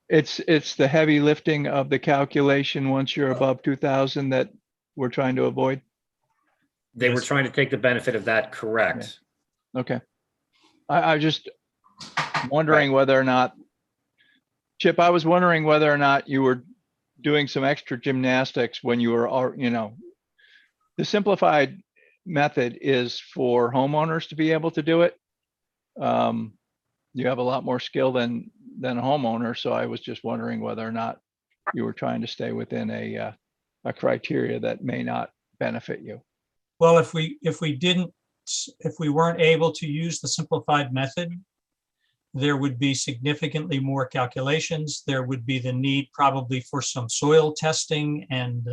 It's the heavy lifting of the calculation once you're above 2,000 that we're trying to avoid. They were trying to take the benefit of that, correct? Okay. I just wondering whether or not, Chip, I was wondering whether or not you were doing some extra gymnastics when you were, the simplified method is for homeowners to be able to do it. You have a lot more skill than a homeowner. So I was just wondering whether or not you were trying to stay within a criteria that may not benefit you. Well, if we weren't able to use the simplified method, there would be significantly more calculations. There would be the need probably for some soil testing and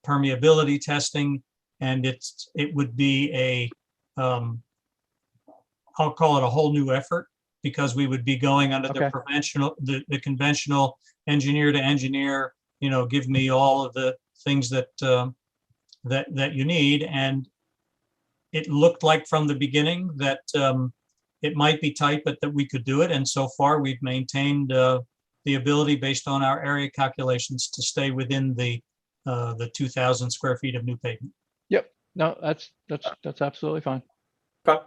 permeability testing. And it would be I'll call it a whole new effort, because we would be going under Okay. the conventional engineer to engineer, give me all of the things that you need. And it looked like from the beginning that it might be tight, but that we could do it. And so far, we've maintained the ability, based on our area calculations, to stay within the 2,000 square feet of new pavement. Yep. No, that's absolutely fine. Okay.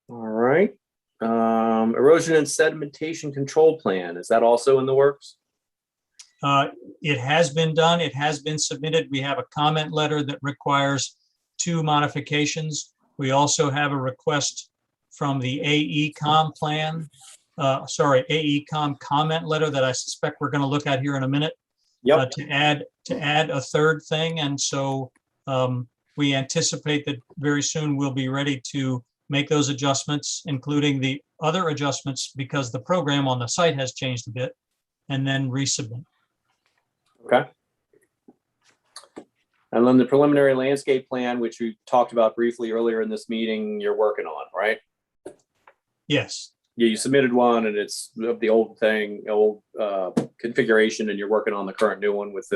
All right. Erosion and sedimentation control plan, is that also in the works? It has been done. It has been submitted. We have a comment letter that requires 2 modifications. We also have a request from the AECom plan. AECom comment letter that I suspect we're going to look at here in a minute. Yep. To add a third thing. And so we anticipate that very soon we'll be ready to make those adjustments, including the other adjustments, because the program on the site has changed a bit, and then resubmit. Okay. And then the preliminary landscape plan, which we talked about briefly earlier in this meeting, you're working on, right? Yes. Yeah, you submitted one and it's of the old configuration, and you're working on the current new one with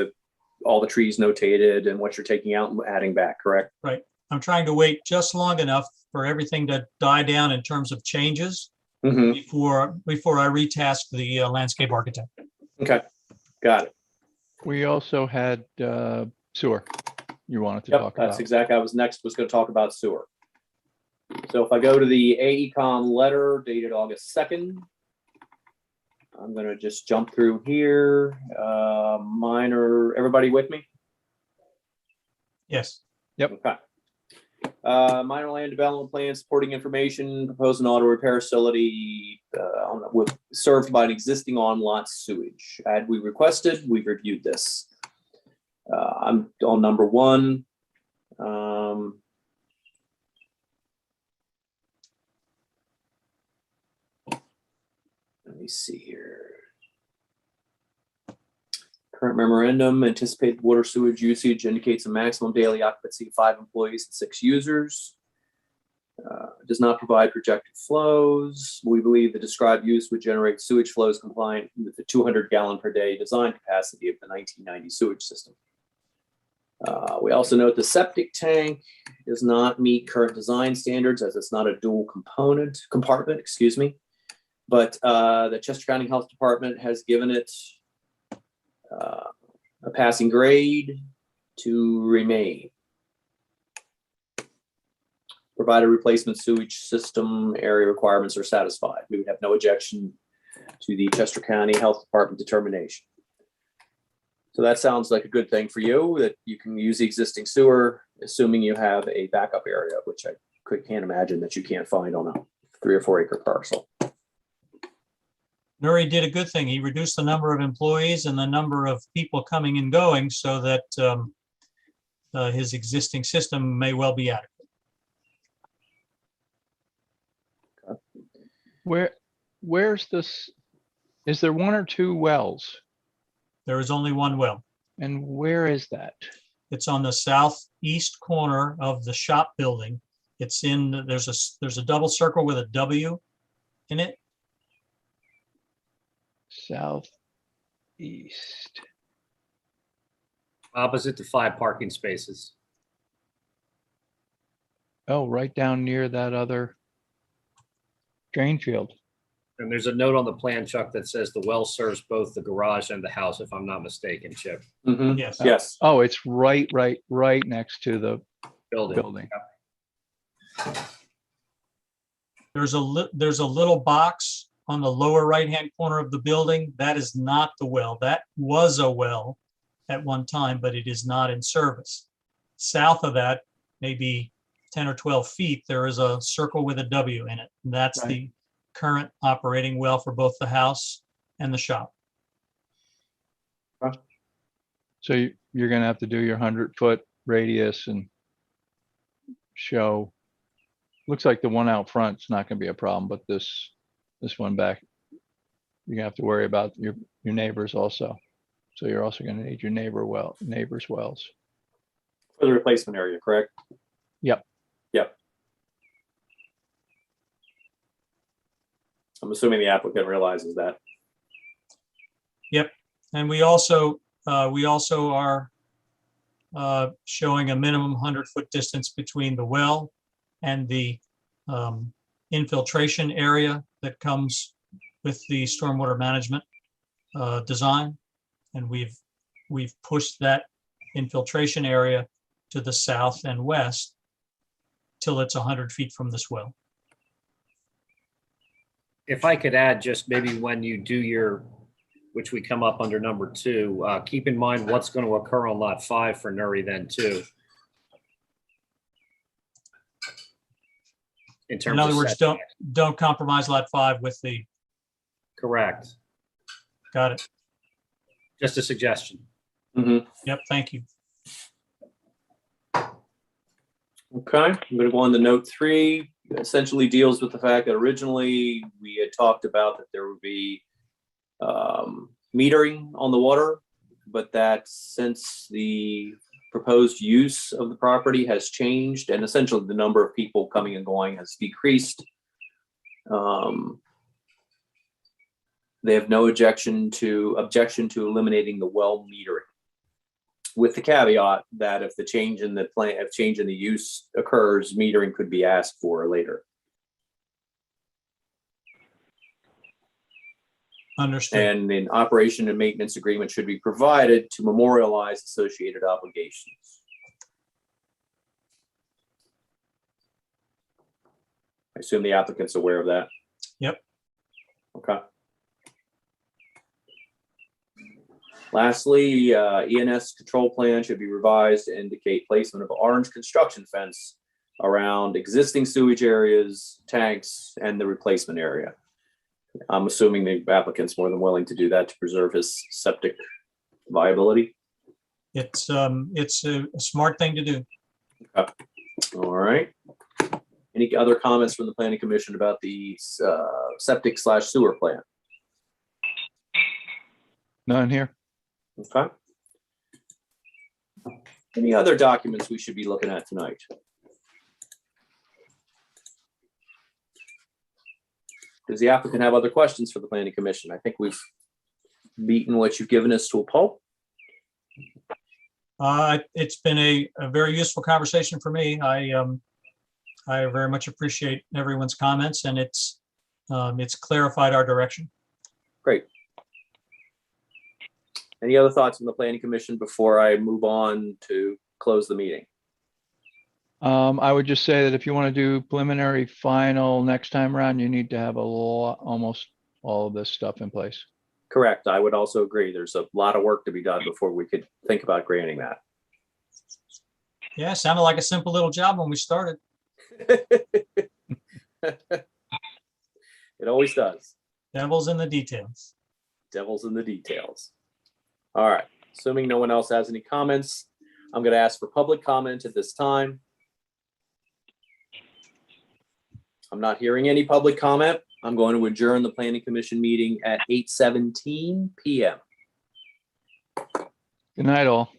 all the trees notated and what you're taking out and adding back, correct? Right. I'm trying to wait just long enough for everything to die down in terms of changes before I retask the landscape architect. Okay, got it. We also had sewer you wanted to Yep, talk that's about. exactly, I was going to talk about sewer. So if I go to the AECom letter dated August 2nd, I'm going to just jump through here. Everybody with me? Yes. Yep. Okay. Minor land development plan supporting information, proposed an auto repair facility served by an existing on-lot sewage. Had we requested, we've reviewed this. I'm on number 1. Let me see here. Current memorandum, anticipated water sewage usage indicates a maximum daily occupancy of 5 employees and 6 users. Does not provide projected flows. We believe the described use would generate sewage flows compliant with the 200 gallon per day design capacity of the 1990 sewage system. We also note the septic tank does not meet current design standards, as it's not a dual compartment, but the Chester County Health Department has given it a passing grade to remain. Provided replacement sewage system area requirements are satisfied, we would have no objection to the Chester County Health Department determination. So that sounds like a good thing for you, that you can use the existing sewer, assuming you have a backup area, which I can't imagine that you can't find on a 3 or 4 acre parcel. Nuri did a good thing. He reduced the number of employees and the number of people coming and going, so that his existing system may well be adequate. Where's this? Is there 1 or 2 wells? There is only 1 well. And where is that? It's on the southeast corner of the shop building. It's there's a double circle with a W in it. Southeast. Opposite to 5 parking spaces. Oh, right down near that other drain field. And there's a note on the plan, Chuck, that says the well serves both the garage and the house, if I'm not mistaken, Chip. Yes. Yes. Oh, it's right next to the building. There's a little box on the lower right-hand corner of the building. That is not the well. That was a well at one time, but it is not in service. South of that, maybe 10 or 12 feet, there is a circle with a W in it. And that's Right. the current operating well for both the house and the shop. So you're going to have to do your 100-foot radius and show Looks like the one out front's not gonna be a problem, but this one back, you're gonna have to worry about your neighbors also. So you're also gonna need your neighbor's wells. For the replacement area, correct? Yep. Yep. I'm assuming the applicant realizes that. And we also are showing a minimum 100-foot distance between the well and the infiltration area that comes with the stormwater management design. And we've pushed that infiltration area to the south and west till it's 100 feet from this well. If I could add, just maybe when you do your, which we come up under number 2, keep in mind what's going to occur on lot 5 for Nuri then too. In terms In other of words, setbacks. don't compromise lot 5 with the, Correct. got it. Just a suggestion. Yep, thank you. Okay, I'm going to go on to note 3. Essentially deals with the fact that originally we had talked about that there would be metering on the water, but that since the proposed use of the property has changed and essentially the number of people coming and going has decreased, they have no objection to eliminating the well metering, with the caveat that if the change in the plan, if change in the use occurs, metering could be asked for later. Understood. And an operation and maintenance agreement should be provided to memorialize associated obligations. I assume the applicant's aware of that. Yep. Okay. Lastly, ENS control plan should be revised to indicate placement of orange construction fence around existing sewage areas, tanks, and the replacement area. I'm assuming the applicant's more than willing to do that to preserve his septic viability. It's a smart thing to do. Okay. All right. Any other comments from the planning commission about the septic / sewer plan? None here. Okay. Any other documents we should be looking at tonight? Does the applicant have other questions for the planning commission? I think we've beaten what you've given us to a pulp. It's been a very useful conversation for me. I very much appreciate everyone's comments, and it's clarified our direction. Great. Any other thoughts from the planning commission before I move on to close the meeting? I would just say that if you want to do preliminary final next time around, you need to have almost all of this stuff in place. Correct. I would also agree. There's a lot of work to be done before we could think about granting that. Yeah, sounded like a simple little job when we started. It always does. Devil's in the details. Devil's in the details. All right. Assuming no one else has any comments, I'm going to ask for public comment at this time. I'm not hearing any public comment. I'm going to adjourn the planning commission meeting at 8:17 p.m. Good night, all.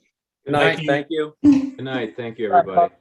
Good night. Thank you. Good night. Thank you, everybody.